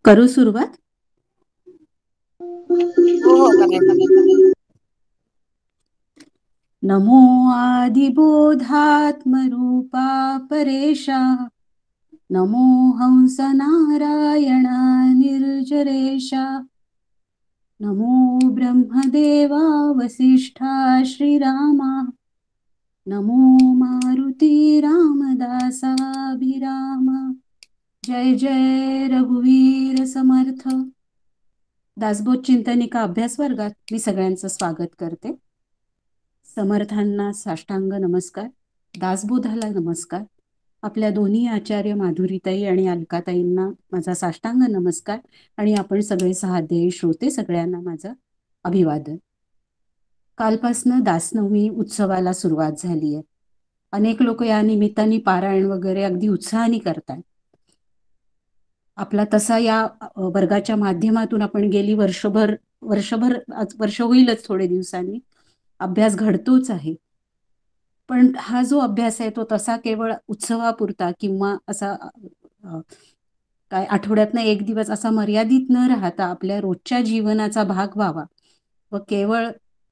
करू सुरुवात. हो करायचं. नमो आदिबोधात्मरूपा परेशा, नमो हंस नारायणा निर्जरेशा, नमो ब्रह्मदेवा वसिष्ठा श्रीरामा, नमो मारुती रामदासाभिरामा. जय जय रघुवीर समर्थ. दासबोध चिंतनिका अभ्यास वर्गात मी सगळ्यांचं स्वागत करते. समर्थांना साष्टांग नमस्कार, दासबोधाला नमस्कार, आपल्या दोन्ही आचार्य माधुरीताई आणि अलकाताईंना माझा साष्टांग नमस्कार आणि आपण सगळे सहाध्यायी श्रोते सगळ्यांना माझं अभिवादन. कालपासनं दासनवमी उत्सवाला सुरुवात झाली आहे. अनेक लोक या निमित्ताने पारायण वगैरे अगदी उत्साहाने करतात. आपला तसा या वर्गाच्या माध्यमातून आपण गेली वर्षभर वर्ष होईलच थोडे दिवसांनी अभ्यास घडतोच आहे. पण हा जो अभ्यास आहे तो तसा केवळ उत्सवापुरता किंवा असा काय आठवड्यातनं एक दिवस असा मर्यादित न राहता आपल्या रोजच्या जीवनाचा भाग व्हावा व केवळ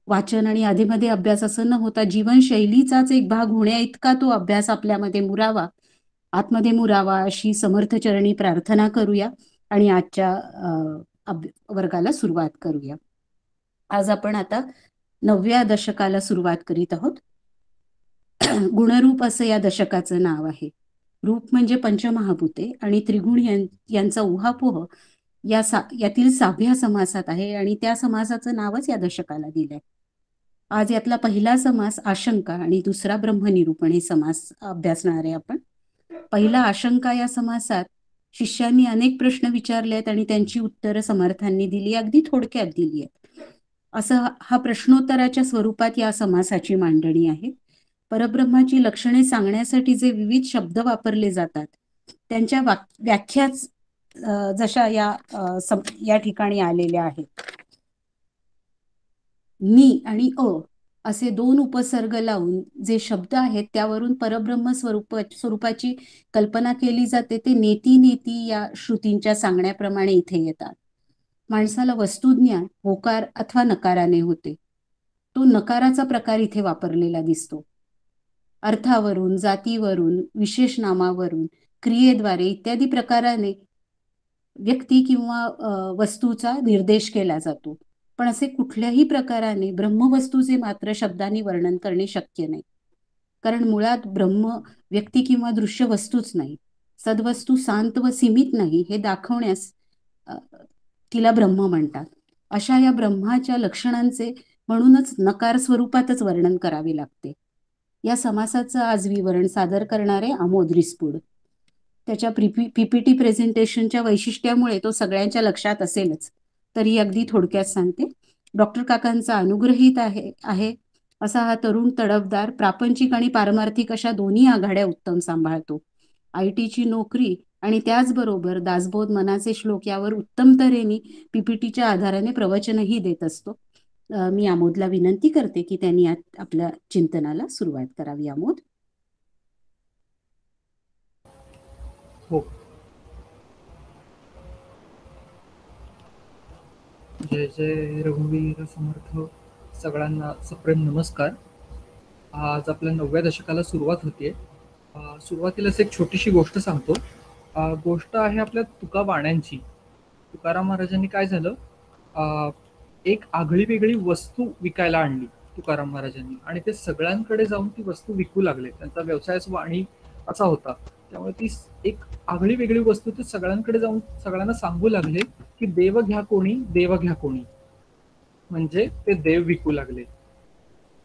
वाचन आणि आधीमध्ये अभ्यास असं न होता जीवनशैलीचाच एक भाग होण्या इतका तो अभ्यास आपल्यामध्ये मुरावा, आतमध्ये मुरावा अशी समर्थचरणी प्रार्थना करूया आणि आजच्या वर्गाला सुरुवात करूया. आज आपण आता 9व्या दशकाला सुरुवात करीत आहोत. गुणरूप असं या दशकाचं नाव आहे. रूप म्हणजे पंचमहाभूते आणि त्रिगुण यांचा उहापोह यातील 6व्या समासात आहे आणि त्या समासाचं नावच या दशकाला दिलंय. आज यातला पहिला समास आशंका आणि दुसरा ब्रह्मनिरूपण हे समास अभ्यासणार आहे आपण. पहिला आशंका या समासात शिष्यांनी अनेक प्रश्न विचारले आहेत आणि त्यांची उत्तरं समर्थांनी दिली, अगदी थोडक्यात दिली आहेत. असं हा प्रश्नोत्तराच्या स्वरूपात या समासाची मांडणी आहे. परब्रह्माची लक्षणे सांगण्यासाठी जे विविध शब्द वापरले जातात त्यांच्या व्याख्याच जशा या ठिकाणी आलेल्या आहेत. नि आणि अ असे दोन उपसर्ग लावून जे शब्द आहेत त्यावरून परब्रह्म स्वरूपाची कल्पना केली जाते. ते नेती नेती या श्रुतींच्या सांगण्याप्रमाणे इथे येतात. माणसाला वस्तुज्ञान होकार अथवा नकाराने होते. तो नकाराचा प्रकार इथे वापरलेला दिसतो. अर्थावरून, जातीवरून, विशेष नामावरून, क्रियेद्वारे इत्यादी प्रकाराने व्यक्ती किंवा वस्तूचा निर्देश केला जातो. पण असे कुठल्याही प्रकाराने ब्रह्मवस्तूचे मात्र शब्दांनी वर्णन करणे शक्य नाही. कारण मुळात ब्रह्म व्यक्ती किंवा दृश्य वस्तूच नाही. सद्वस्तू शांत व सीमित नाही हे दाखवण्यास तिला ब्रह्म म्हणतात. अशा या ब्रह्माच्या लक्षणांचे म्हणूनच नकार स्वरूपातच वर्णन करावे लागते. या समासाचं आज विवरण सादर करणारे आमोद रिस्पुड. त्याच्या पीपीटी प्रेझेंटेशनच्या वैशिष्ट्यामुळे तो सगळ्यांच्या लक्षात असेलच, तरी अगदी थोडक्यात सांगते. डॉक्टर काकांचा अनुग्रहित आहे असा हा तरुण तडफदार प्रापंचिक आणि पारमार्थिक अशा दोन्ही आघाड्या उत्तम सांभाळतो. आयटीची नोकरी आणि त्याचबरोबर दासबोध मनाचे श्लोक यावर उत्तम तऱ्हेने पीपीटीच्या आधाराने प्रवचनही देत असतो. मी आमोदला विनंती करते की त्यांनी आपल्या चिंतनाला सुरुवात करावी. आमोद. हो. जय जय रघुवीर समर्थ. सगळ्यांना सप्रेम नमस्कार. आज आपल्या 9व्या दशकाला सुरुवात होतीये. सुरुवातीलाच एक छोटीशी गोष्ट सांगतो. गोष्ट आहे आपल्या तुकाबाण्यांची. तुकाराम महाराजांनी काय झालं, एक आगळी वेगळी वस्तू विकायला आणली तुकाराम महाराजांनी आणि ते सगळ्यांकडे जाऊन ती वस्तू विकू लागले. त्यांचा व्यवसायच वाणी असा होता. त्यामुळे ती एक आगळी वेगळी वस्तू ते सगळ्यांकडे जाऊन सगळ्यांना सांगू लागले की देव घ्या कोणी, देव घ्या कोणी, म्हणजे ते देव विकू लागले.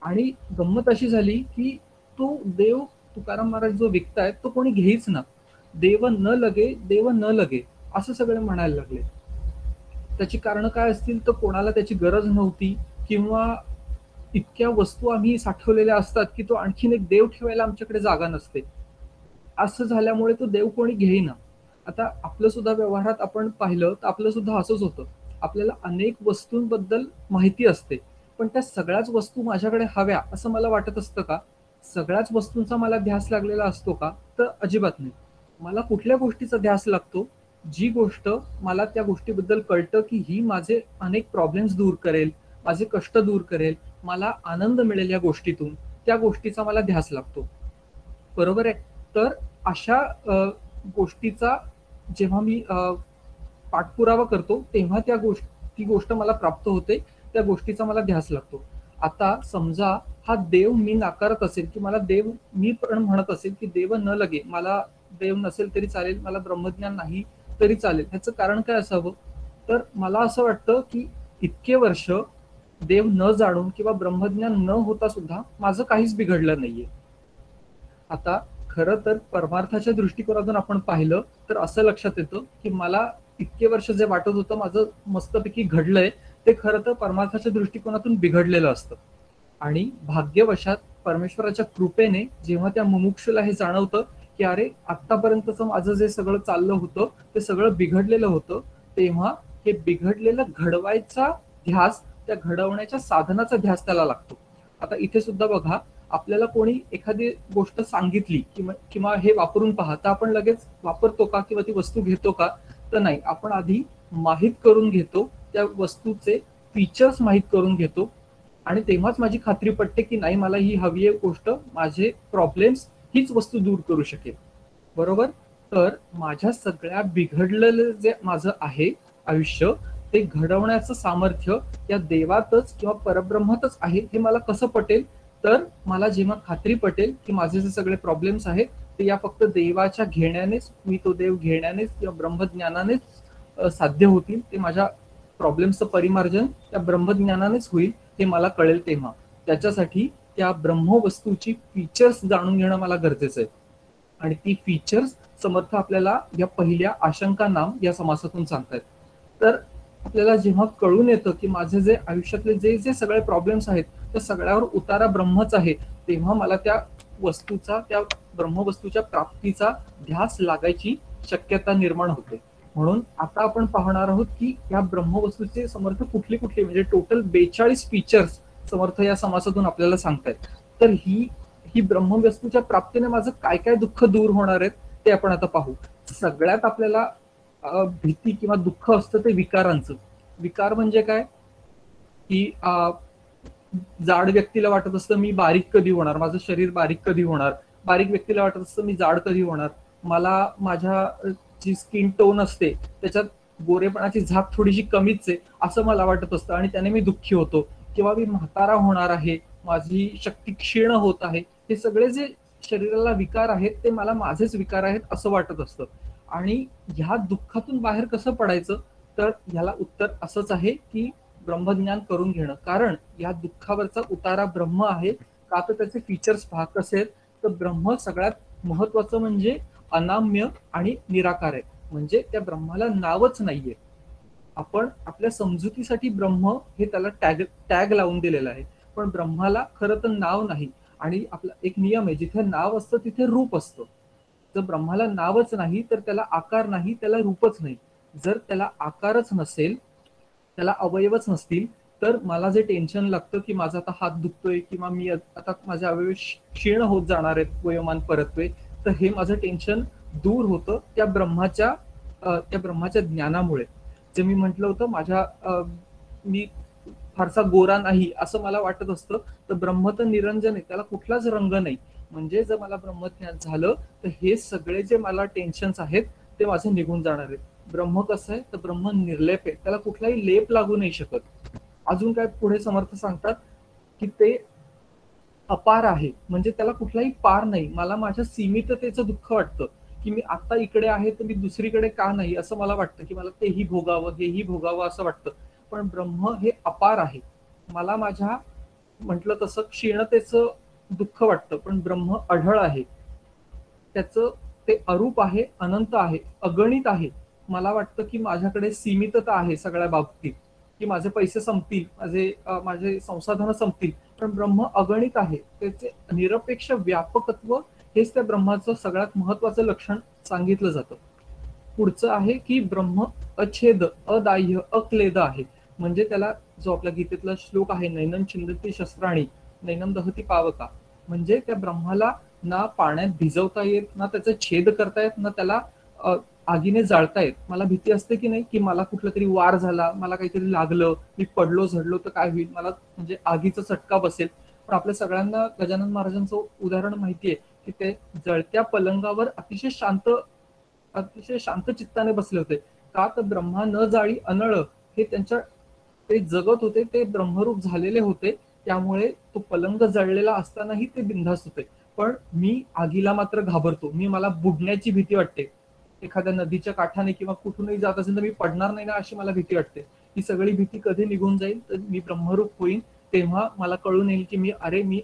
आणि गंमत अशी झाली की तो देव तुकाराम महाराज जो विकतायत तो कोणी घेईच ना. देव न लगे, देव न लगे असं सगळे म्हणायला लागले. त्याची कारण काय असतील तर कोणाला त्याची गरज नव्हती किंवा इतक्या वस्तू आम्ही साठवलेल्या असतात की तो आणखीन एक देव ठेवायला आमच्याकडे जागा नसते. असं झाल्यामुळे तो देव कोणी घेईना. आता आपलं सुद्धा व्यवहारात आपण पाहिलं तर आपलं सुद्धा असंच होतं. आपल्याला अनेक वस्तूंबद्दल माहिती असते, पण त्या सगळ्याच वस्तू माझ्याकडे हव्या असं मला वाटत असतं का? सगळ्याच वस्तूंचा मला ध्यास लागलेला असतो का? तर अजिबात नाही. मला कुठल्या गोष्टीचा ध्यास लागतो? जी गोष्ट मला त्या गोष्टीबद्दल कळतं की ही माझे अनेक प्रॉब्लेम्स दूर करेल, माझे कष्ट दूर करेल, मला आनंद मिळेल या गोष्टीतून, त्या गोष्टीचा मला ध्यास लागतो. बरोबर आहे. तर अशा गोष्टीचा जेव्हा मी पाठपुरावा करतो तेव्हा ती गोष्ट मला प्राप्त होते, त्या गोष्टीचा मला ध्यास लागतो. आता समजा हा देव मी नाकारत असेल, की मला देव मी पण म्हणत असेल की देव न लगे, मला देव नसेल तरी चालेल, मला ब्रह्मज्ञान नाही तरी चालेल, ह्याचं कारण काय असावं? तर मला असं वाटतं की इतके वर्ष देव न जाणून किंवा ब्रह्मज्ञान न होता सुद्धा माझं काहीच बिघडलं नाहीये. आता खरं तर परमार्थाच्या दृष्टिकोनातून आपण पाहिलं तर असं लक्षात येतं की मला इतके वर्ष जे वाटत होतं माझं मस्तपैकी घडलंय, ते खरं तर परमार्थाच्या दृष्टिकोनातून बिघडलेलं असतं. आणि भाग्यवशात परमेश्वराच्या कृपेने जेव्हा त्या मुमुक्षुला हे जाणवतं की अरे आतापर्यंतच माझं जे सगळं चाललं होतं ते सगळं बिघडलेलं होतं, तेव्हा हे बिघडलेलं घडवायचा ध्यास, त्या घडवण्याच्या साधनाचा ध्यास त्याला लागतो. आता इथे सुद्धा बघा, आपल्याला कोणी एखादी गोष्ट सांगितली किंवा हे वापरून पहा, तर आपण लगेच वापरतो का किंवा ती वस्तू घेतो का? तर नाही, आपण आधी माहीत करून घेतो, त्या वस्तूचे फीचर्स माहीत करून घेतो आणि तेव्हाच माझी खात्री पटते की नाही, मला ही हवी आहे गोष्ट, माझे प्रॉब्लेम्स हीच वस्तू दूर करू शकेल. बरोबर. तर माझ्या सगळ्या बिघडलेलं जे माझं आहे आयुष्य, ते घडवण्याचं सामर्थ्य या देवातच किंवा परब्रह्मातच आहे हे मला कसं पटेल? तर मला जेव्हा खात्री पटेल की माझे जे सगळे प्रॉब्लेम्स आहेत ते या फक्त देवाच्या घेण्यानेच, मी तो देव घेण्यानेच किंवा ब्रह्मज्ञानानेच साध्य होतील, ते माझ्या प्रॉब्लेम्सचं परिमार्जन त्या ब्रह्मज्ञानानेच होईल हे मला कळेल. तेव्हा त्याच्यासाठी त्या ब्रह्मवस्तूची फीचर्स जाणून घेणं मला गरजेचं आहे. आणि ती फीचर्स समर्थ आपल्याला या पहिल्या आशंका नाम या समासातून सांगतायत. तर आपल्याला जेव्हा कळून येतं की माझे जे आयुष्यातले जे जे सगळे प्रॉब्लेम्स आहेत त्या सगळ्यावर उतारा ब्रह्मच आहे, तेव्हा मला त्या वस्तूचा, त्या ब्रह्मवस्तूच्या प्राप्तीचा ध्यास लागायची शक्यता निर्माण होते. म्हणून आता आपण पाहणार आहोत की या ब्रह्मवस्तूचे समर्थ कुठले कुठले, म्हणजे टोटल 42 फीचर्स समर्थ या समासातून आपल्याला सांगतायत. तर ही ब्रह्मवस्तूच्या प्राप्तीने माझं काय काय दुःख दूर होणार आहेत ते आपण आता पाहू. सगळ्यात आपल्याला भीती किंवा दुःख असतं ते विकारांचं. विकार म्हणजे काय? की जाड व्यक्तीला वाटत असतं मी बारीक कधी होणार, माझं शरीर बारीक कधी होणार. बारीक व्यक्तीला वाटत असतं मी जाड कधी होणार. मला माझ्या जी स्किन टोन असते त्याच्यात गोरेपणाची झाक थोडीशी कमीच आहे असं मला वाटत असतं आणि त्याने मी दुःखी होतो. किंवा मी म्हातारा होणार आहे, माझी शक्ती क्षीण होत आहे. हे सगळे जे शरीराला विकार आहेत ते मला माझेच विकार आहेत असं वाटत असतं. आणि ह्या दुःखातून बाहेर कसं पडायचं? तर ह्याला उत्तर असंच आहे की ब्रह्मज्ञान करून घेणं. कारण या दुःखावरचा उतारा ब्रह्म आहे का? तर त्याचे फीचर्स पहा कसे आहेत. तर ब्रह्म सगळ्यात महत्वाचं म्हणजे अनाम्य आणि निराकार आहे. म्हणजे त्या ब्रह्माला नावच नाहीये. आपण आपल्या समजुतीसाठी ब्रह्म हे त्याला टॅग लावून दिलेलं आहे, पण ब्रह्माला खरं तर नाव नाही. आणि आपला एक नियम आहे, जिथे नाव असतं तिथे रूप असतं. जर ब्रह्माला नावच नाही तर त्याला आकार नाही, त्याला रूपच नाही. जर त्याला आकारच नसेल, त्याला अवयवच नसतील, तर मला जे टेन्शन लागतं की माझा आता हात दुखतोय किंवा मी आता माझे अवयव क्षीण होत जाणार आहेत वयोमान परत्वे, तर हे माझं टेन्शन दूर होतं त्या ब्रह्माच्या ज्ञानामुळे. जे मी म्हटलं होतं, मी फारसा गोरा नाही असं मला वाटत असतं, तर ब्रह्म तर निरंजन आहे, त्याला कुठलाच रंग नाही. म्हणजे जर मला ब्रह्मज्ञान झालं तर हे सगळे जे मला टेन्शन्स आहेत ते माझे निघून जाणार आहेत. ब्रह्म कसं आहे? तर ब्रह्म निर्लेप आहे, त्याला कुठलाही लेप लागू नाही शकत. अजून काय पुढे समर्थ सांगतात की ते अपार आहे, म्हणजे त्याला कुठलाही पार नाही. मला माझ्या सीमिततेचं दुःख वाटतं की मी आता इकडे आहे तर मी दुसरीकडे का नाही असं मला वाटतं, की मला तेही भोगावं हेही भोगावं असं वाटतं. पण ब्रह्म हे अपार आहे. मला माझ्या म्हटलं तसं क्षीणतेचं दुःख वाटतं, पण ब्रह्म अढळ आहे. त्याचं ते अरूप आहे, अनंत आहे, अगणित आहे. मला वाटतं की माझ्याकडे सीमितता आहे सगळ्या बाबतीत, की माझे पैसे संपतील, माझे संसाधनं संपतील, पण ब्रह्म अगणित आहे. त्याचे निरपेक्ष व्यापकत्व हेच त्या ब्रह्माचं सगळ्यात महत्वाचं लक्षण सांगितलं जातं. पुढचं आहे की ब्रह्म अछेद, अदाह्य, अक्लेद आहे. म्हणजे त्याला जो आपल्या गीतेतला श्लोक आहे, नैनम छिंदती शस्त्राणी नैनम दहती पावका, म्हणजे त्या ब्रह्माला ना पाण्यात भिजवता येत, ना त्याचा छेद करता येत, ना त्याला आगीने जाळतायत, मला भीती असते की नाही की मला कुठला तरी वार झाला, मला काहीतरी लागलं, मी पडलो झडलो तर काय होईल, मला म्हणजे आगीचा चटका बसेल. पण आपल्या सगळ्यांना गजानन महाराजांचं उदाहरण माहितीये की ते जळत्या पलंगावर अतिशय शांत चित्ताने बसले होते. का तर ब्रह्मा न जाळी अनळ हे त्यांच्या ते जगत होते, ते ब्रह्मरूप झालेले होते. त्यामुळे तो पलंग जळलेला असतानाही ते बिनधास्त होते. पण मी आगीला मात्र घाबरतो, मला बुडण्याची भीती वाटते. एखाद्या नदीच्या काठाने किंवा कुठूनही जात असेल तर मी पडणार नाही ना अशी मला भीती वाटते. ही सगळी भीती कधी निघून जाईल तर मी ब्रह्मरूप होईन, तेव्हा मला कळून येईल की मी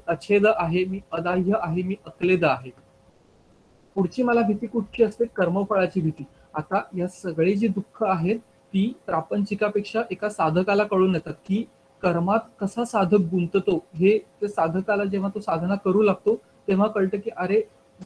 अछेद आहे, मी अदाह्य आहे, मी अक्लेद आहे. पुढची मला भीती कुठची असते, कर्मफळाची भीती. आता या सगळी जी दुःख आहेत ती प्रापंचिकापेक्षा एका साधकाला कळून येतात की कर्मात कसा साधक गुंततो हे ते साधकाला जेव्हा तो साधना करू लागतो तेव्हा कळतं की अरे,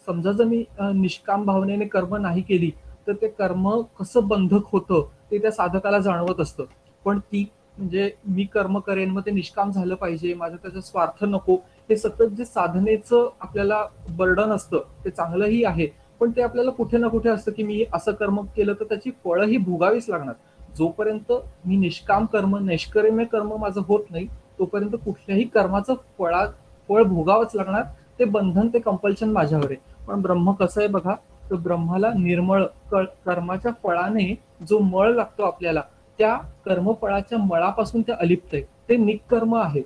समजा जर मी निष्काम भावनेने कर्म नाही केली तर ते कर्म कसं बंधक होतं ते त्या साधकाला जाणवत असतं. पण ती म्हणजे मी कर्म करेन मग ते निष्काम झालं पाहिजे, माझा त्याचा स्वार्थ नको, हे सतत जे साधनेचं आपल्याला बर्डन असतं ते चांगलंही आहे, पण ते आपल्याला कुठे ना कुठे असतं की मी असं कर्म केलं तर त्याची फळं ही भोगावीच लागणार. जोपर्यंत मी निष्काम कर्म नैष्कर्म्य कर्म माझं होत नाही तोपर्यंत कुठल्याही कर्माचं फळ भोगावंच लागणार. ते बंधन, ते कंपल्शन माझ्यावर आहे. पण ब्रह्म कसं आहे बघा, तर ब्रह्माला निर्मळ कर्माच्या फळाने जो मळ लागतो आपल्याला त्या कर्मफळाच्या मळापासून ते अलिप्त आहे, ते निकर्म आहे.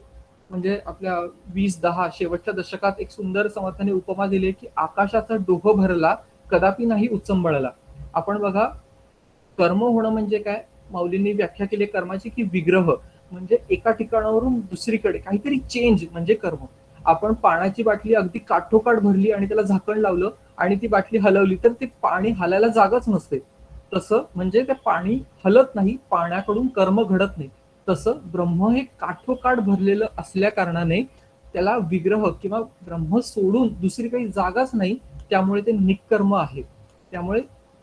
म्हणजे आपल्या 20-10 शेवटच्या दशकात एक सुंदर समर्थाने उपमा दिली की आकाशाचा डोह भरला कदापि नाही उचंबळला. आपण बघा, कर्म होणं म्हणजे काय, माऊलींनी व्याख्या केली कर्माची की विग्रह, म्हणजे एका ठिकाणावरून दुसरीकडे काहीतरी चेंज म्हणजे कर्म. आपण पाण्याची बाटली अगदी काठोकाठ भरली आणि त्याला झाकण लावलं आणि ती बाटली हलवली तर ते पाणी हलायला जागाच नसते. तसं म्हणजे ते पाणी हलत नाही, पाण्याकडून कर्म घडत नाही. तसं ब्रह्म हे काठोकाठ भरलेलं असल्या कारणाने त्याला विग्रह किंवा ब्रह्म सोडून दुसरी काही जागाच नाही, त्यामुळे ते निकर्म आहे. त्यामुळे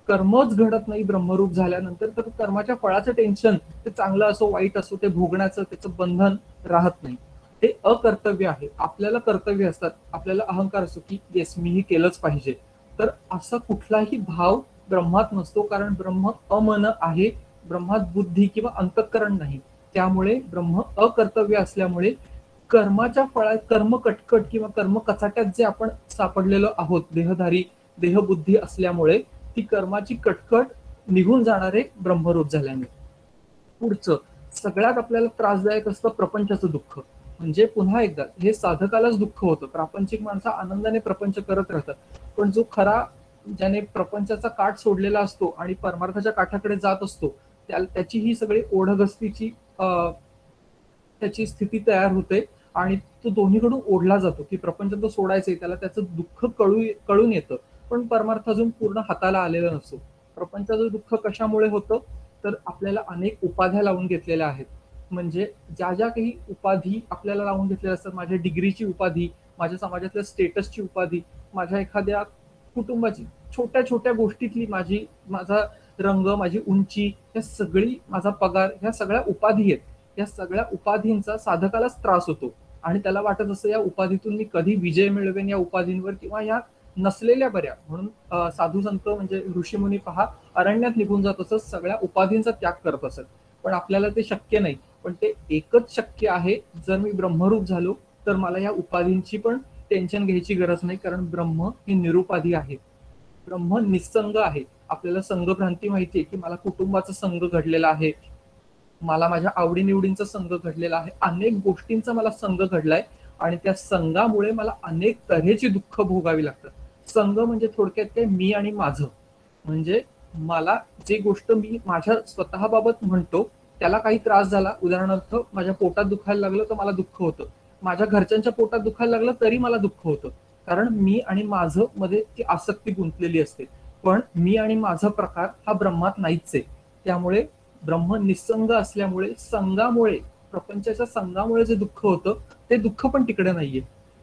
कर्मच घडत नाही ब्रह्मरूप झाल्यानंतर, तर कर्माच्या फळाचं टेन्शन, ते चांगलं असो वाईट असो, ते भोगण्याचं त्याचं बंधन राहत नाही. ते अकर्तव्य आहे. आपल्याला कर्तव्य असतात, आपल्याला अहंकार असतो की येस मीही केलंच पाहिजे. तर असा कुठलाही भाव ब्रह्मात नसतो, कारण ब्रह्म अमन आहे, ब्रह्मात बुद्धी किंवा अंतःकरण नाही. त्यामुळे ब्रह्म अकर्तव्य असल्यामुळे कर्माच्या फळात कर्म कटकट किंवा कर्म कचाट्यात जे आपण सापडलेलो आहोत देहधारी देहबुद्धी असल्यामुळे ती कर्माची कटकट निघून जाणारे ब्रह्मरूप झाल्याने. पुढचं सगळ्यात आपल्याला त्रासदायक असतं प्रपंचाचं दुःख. म्हणजे पुन्हा एकदा हे साधकालाच दुःख होतं, प्रापंचिक माणसं आनंदाने प्रपंच करत राहतात, पण जो खरा ज्याने प्रपंचाचा काठ सोडलेला असतो आणि परमार्थाच्या काठाकडे जात असतो त्याची ही सगळी ओढगस्तीची त्याची स्थिती तयार होते आणि तो दोन्हीकडून ओढला जातो की प्रपंच तो सोडायचंय, त्याला त्याचं दुःख कळून येतं, पण परमार्थ अजून पूर्ण हाताला आलेला नसतो. प्रपंचाचं दुःख कशामुळे होतं, तर आपल्याला अनेक उपाध्या लावून घेतलेल्या आहेत. म्हणजे ज्या ज्या काही उपाधी आपल्याला लावून घेतलेल्या असतात, माझ्या डिग्रीची उपाधी, माझ्या समाजातल्या स्टेटसची उपाधी, माझ्या एखाद्या कुटुंबाची छोट्या छोट्या गोष्टीतली माझा रंग, माझी उंची, या सगळी, माझा पगार, ह्या सगळ्या उपाधी आहेत. या सगळ्या उपाधींचा साधकालाच त्रास होतो आणि त्याला वाटत असतं या उपाधीतून मी कधी विजय मिळवेन या उपाधींवर, किंवा या नसलेल्या बऱ्या, म्हणून साधू संत म्हणजे ऋषीमुनी पहा अरण्यात निघून जात असत, सगळ्या उपाधींचा त्याग करत असत. पण आपल्याला ते शक्य नाही. पण ते एकच शक्य आहे, जर मी ब्रह्मरूप झालो तर मला या उपाधींची पण टेन्शन घ्यायची गरज नाही, कारण ब्रह्म हे निरुपाधी आहे, ब्रह्म निसंग आहे. आपल्याला संघभ्रांती माहितीये की मला कुटुंबाचा संघ घडलेला आहे, मला माझ्या आवडीनिवडींचा संघ घडलेला आहे, अनेक गोष्टींचा मला संघ घडलाय आणि त्या संघामुळे मला अनेक तऱ्हेची दुःख भोगावी लागतात. संघ म्हणजे थोडक्यात काय, मी आणि माझं, म्हणजे मला जे गोष्ट मी माझ्या स्वतःबाबत म्हणतो त्याला काही त्रास झाला, उदाहरणार्थ माझ्या पोटात दुखायला लागलं तर मला दुःख होतं, माझ्या घरच्यांच्या पोटात दुखायला लागलं तरी मला दुःख होतं, कारण मी आणि माझं मध्ये ती आसक्ती गुंतलेली असते. पण मी आणि माझा प्रकार हा ब्रह्मात नाहीच आहे. त्यामुळे ब्रह्म निसंग असल्यामुळे संघामुळे, प्रपंचाच्या संघामुळे जे दुःख होतं ते दुःख पण तिकडे नाहीये.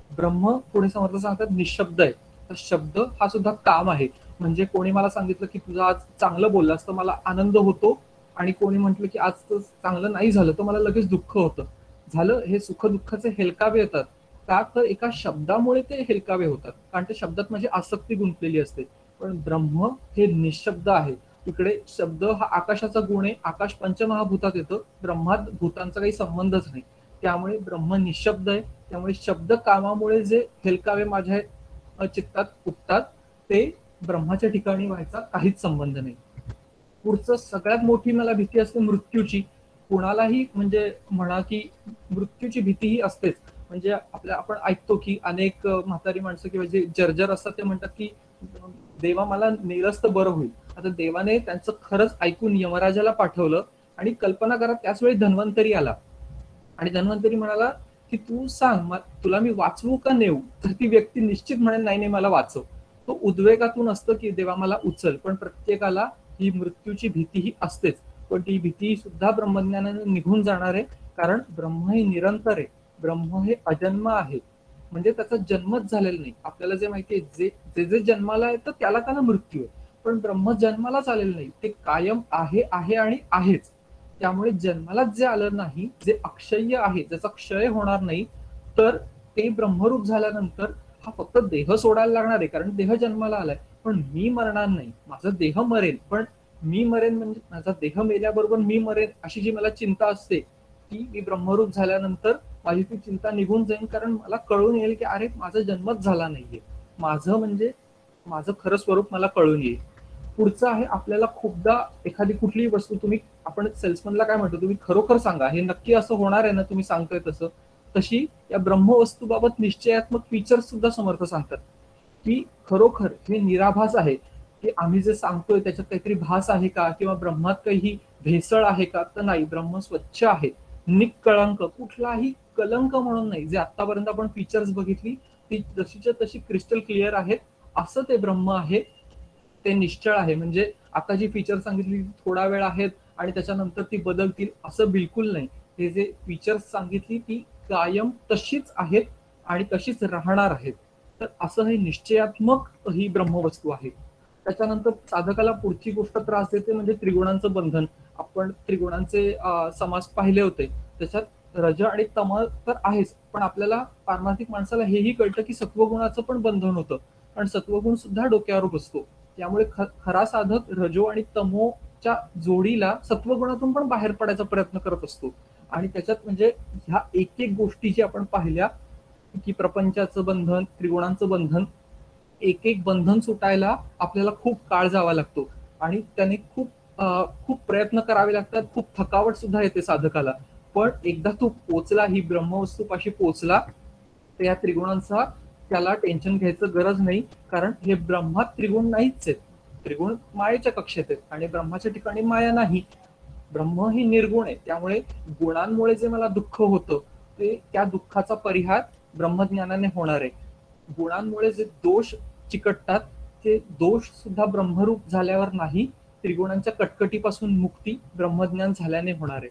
ब्रह्म पुढे समर्थ सांगतात निशब्द आहे, तर शब्द हा सुद्धा काम आहे. म्हणजे कोणी मला सांगितलं की तुझं आज चांगलं बोललास तर मला आनंद होतो, आणि कोणी म्हटलं की आज तर चांगलं नाही झालं तर मला लगेच दुःख होतं. झालं, हे सुख दुःखाचे हेलकावे येतात का, तर एका शब्दामुळे ते हेलकावे होतात, कारण त्या शब्दात माझी आसक्ती गुंतलेली असते. पण ब्रह्म हे निशब्द आहे, इकडे शब्द हा आकाशाचा गुण आहे, आकाश पंचमहाभूतात येतं, ब्रह्मात भूतांचा काही संबंधच नाही. त्यामुळे ब्रह्म निशब्द आहे. त्यामुळे शब्द कामामुळे जे हेलकावे माझ्या चित्तात उठतात ते ब्रह्माच्या ठिकाणी व्हायचा काहीच संबंध नाही. पुढचं सगळ्यात मोठी मला भीती असते मृत्यूची. कुणालाही म्हणजे म्हणा की मृत्यूची भीती ही असतेच. म्हणजे आपण ऐकतो की अनेक म्हातारी माणसं किंवा जे जर्जर असतात ते म्हणतात की देवा मला नेलच तर बरं होईल. आता देवाने त्यांचं खरंच ऐकून यमराजाला पाठवलं आणि कल्पना करा त्याच वेळी धन्वंतरी आला आणि धन्वंतरी म्हणाला की तू सांग तुला मी वाचवू का नेऊ. तर ती व्यक्ती निश्चित म्हणेल नाही नाही मला वाचव. तो उद्वेगातून असतं की देवा मला उचल. पण प्रत्येकाला ही मृत्यूची भीती ही असतेच. पण ती भीती सुद्धा ब्रह्मज्ञानाने निघून जाणार आहे. कारण ब्रह्म हे निरंतर आहे, ब्रह्म हे अजन्म आहे. म्हणजे त्याचा जन्मच झालेला नाही. आपल्याला जे माहितीये जे जे जन्माला येतं त्याला मृत्यू आहे, पण ब्रह्म जन्मालाच आलेलं नाही. ते कायम आहे आहे आणि आहेच. त्यामुळे जन्मालाच जे आलं नाही, जे अक्षय्य आहे, ज्याचा क्षय होणार नाही, तर ते ब्रह्मरूप झाल्यानंतर हा फक्त देह सोडायला लागणार आहे. कारण देह जन्माला आलाय, पण मी मरणार नाही. माझा देह मरेल, पण मी मरेन म्हणजे माझा देह मेल्याबरोबर मी मरेन अशी जी मला चिंता असते ती मी ब्रह्मरूप झाल्यानंतर माझी ती चिंता निघून जाईल. कारण मला कळून येईल की अरे माझा जन्मच झाला नाहीये, माझं म्हणजे माझं खरं स्वरूप मला कळून येईल. पुढचं आहे आपल्याला खूपदा एखादी कुठलीही वस्तू आपण सेल्समनला काय म्हणतो, तुम्ही खरोखर सांगा हे नक्की असं होणार आहे ना तुम्ही सांगतोय तसं. तशी या ब्रह्मवस्तूबाबत निश्चयात्मक फीचर्स सुद्धा समर्थ सांगतात की खरोखर हे निराभास आहे, की आम्ही जे सांगतोय त्याच्यात काहीतरी भास आहे का किंवा ब्रह्मात काही भेसळ आहे का. तर नाही, ब्रह्म स्वच्छ आहे, निष्कळंक, कुठलाही कलंक म्हणून नाही. जे आतापर्यंत आपण फीचर्स बघितली ती जशीच्या तशी क्रिस्टल क्लिअर आहेत. असं ते ब्रह्म आहे, ते निश्चळ आहे. म्हणजे आता जी फीचर सांगितली थोडा वेळ आहेत आणि त्याच्यानंतर ती बदलतील असं बिलकुल नाही. हे जे फीचर्स सांगितली ती कायम तशीच आहेत आणि तशीच राहणार आहेत. तर असं हे निश्चयात्मक ही ब्रह्मवस्तू आहे. त्याच्यानंतर साधकाला पुढची गोष्ट त्रास देते म्हणजे त्रिगुणांचं बंधन. आपण त्रिगुणांचे समास पाहिले होते, त्याच्यात रज आणि तम तर आहेच, पण आपल्याला पारमार्थिक माणसाला हेही कळतं की सत्वगुणाचं पण बंधन होतं, कारण सत्वगुण सुद्धा डोक्यावर बसतो. त्यामुळे खरा साधक रजो आणि तमोच्या जोडीला सत्वगुणातून पण बाहेर पडायचा प्रयत्न करत असतो. आणि त्याच्यात म्हणजे ह्या एक एक गोष्टी जी आपण पाहिल्या की प्रपंचाचं बंधन, त्रिगुणांचं बंधन, एक एक बंधन सुटायला आपल्याला खूप काळ जावा लागतो आणि त्याने खूप प्रयत्न करावे लागतात, खूप थकावट सुद्धा येते साधकाला. पण एकदा तो पोचला, ही ब्रह्मवस्तूपाशी पोचला, तर या त्रिगुणांचा त्याला टेन्शन घ्यायचं गरज नाही. कारण हे ब्रह्मात त्रिगुण नाहीच आहेत. त्रिगुण मायेच्या कक्षेत आहेत आणि ब्रह्माच्या ठिकाणी माया नाही. ब्रह्म ही निर्गुण आहे. त्यामुळे गुणांमुळे जे मला दुःख होतं ते त्या दुःखाचा परिहार ब्रह्मज्ञानाने होणार आहे. गुणांमुळे जे दोष चिकटतात ते दोष सुद्धा ब्रह्मरूप झाल्यावर नाही, त्रिगुणांच्या कटकटीपासून मुक्ती ब्रह्मज्ञान झाल्याने होणार आहे.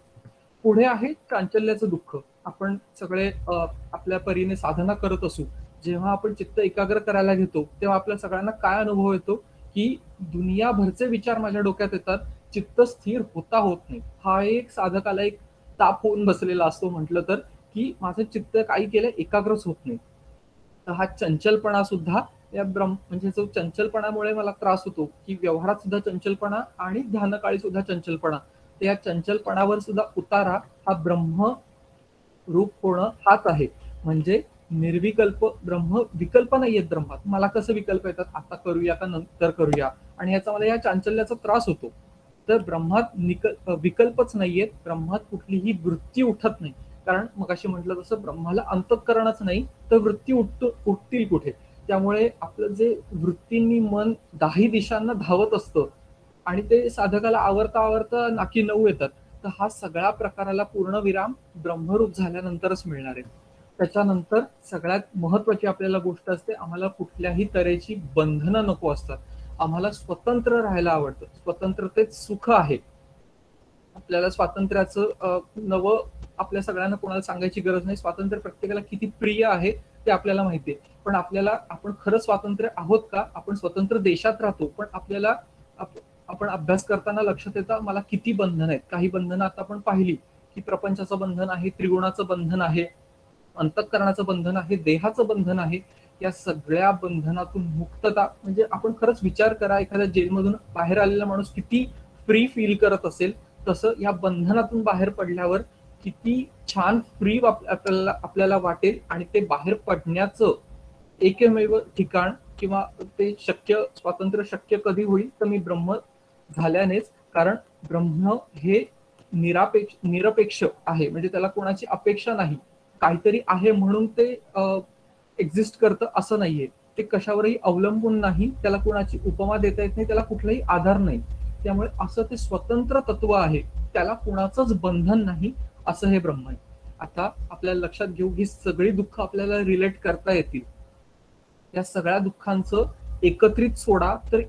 पुढे आहे चांचल्याचं दुःख. आपण सगळे आपल्या परीने साधना करत असू, जेव्हा आपण चित्त एकाग्र करायला घेतो तेव्हा आपल्या सगळ्यांना काय अनुभव येतो की दुनियाभरचे विचार माझ्या डोक्यात येतात, चित्त स्थिर होत नाही. हा एक साधकाला एक ताप होऊन बसलेला असतो म्हटलं तर, की माझं चित्त काही केलं एकाग्रच होत नाही. तर हा चंचलपणा सुद्धा या म्हणजे जो चंचलपणामुळे मला त्रास होतो की व्यवहारात सुद्धा चंचलपणा आणि ध्यानकाळी सुद्धा चंचलपणा, तर या चंचलपणावर सुद्धा उतारा हा ब्रह्म रूप होणं हाच आहे. म्हणजे निर्विकल्प ब्रह्म, विकल्प नाही येत ब्रह्मात. मला कसं विकल्प येतात, आता करूया का नंतर करूया, आणि ह्याचा मला या चांचल्याचा त्रास होतो. तर ब्रह्मात विकल्पच नाहीयेत, ब्रह्मात कुठलीही वृत्ती उठत नाही. कारण मग अशी म्हटलं तसं ब्रह्माला अंतःकरणच नाही तर वृत्ती उठतील कुठे. त्यामुळे आपलं जे वृत्तींनी मन दाही दिशांना धावत असतं आणि ते साधकाला आवरता आवरता नाकी नऊ येतात. तर हा सगळ्या प्रकाराला पूर्णविराम ब्रह्मरूप झाल्यानंतरच मिळणार आहे. त्याच्यानंतर सगळ्यात महत्वाची आपल्याला गोष्ट असते, आम्हाला कुठल्याही तऱ्हेची बंधनं नको असतात. आम्हाला स्वतंत्र राहायला आवडतं. स्वतंत्रतेत सुख आहे. आपल्याला स्वातंत्र्याचं नवं आपल्या सगळ्यांना कोणाला सांगायची गरज नाही. स्वातंत्र्य प्रत्येकाला किती प्रिय आहे ते आपल्याला माहितीये. पण आपण खरं स्वातंत्र्य आहोत का? आपण स्वतंत्र देशात राहतो, पण आपल्याला आपण अभ्यास करताना लक्षात येतं मला किती बंधन आहेत. काही बंधनं आता आपण पाहिली की प्रपंचाचं बंधन आहे, त्रिगुणाचं बंधन आहे, अंतःकरणाचं बंधन आहे, देहाचं बंधन आहे. या सगळ्या बंधनातून मुक्तता, म्हणजे आपण खरंच विचार करा, एखाद्या जेलमधून बाहेर आलेला माणूस किती फ्री फील करत असेल, तसं या बंधनातून बाहेर पडल्यावर किती छान फ्री आपल्याला वाटेल. आणि ते बाहेर पडण्याचं एकमेव ठिकाण किंवा ते स्वातंत्र्य शक्य कधी होईल, तर मी ब्रह्म झाल्यानेच. कारण ब्रह्म हे निरपेक्ष आहे, म्हणजे त्याला कोणाची अपेक्षा नाही. काहीतरी आहे म्हणून ते एक्झिस्ट करतं असं नाहीये. ते कशावरही अवलंबून नाही, त्याला कोणाची उपमा देता येत नाही, त्याला कुठलाही आधार नाही. त्यामुळे असं ते स्वतंत्र तत्व आहे, त्याला कोणाचंच बंधन नाही, असं हे ब्रह्म आहे. आता आपल्याला लक्षात घेऊ, ही सगळी दुःख आपल्याला रिलेट करता येतील. या सगळ्या दुःखांचं एकत्रित सोडा तर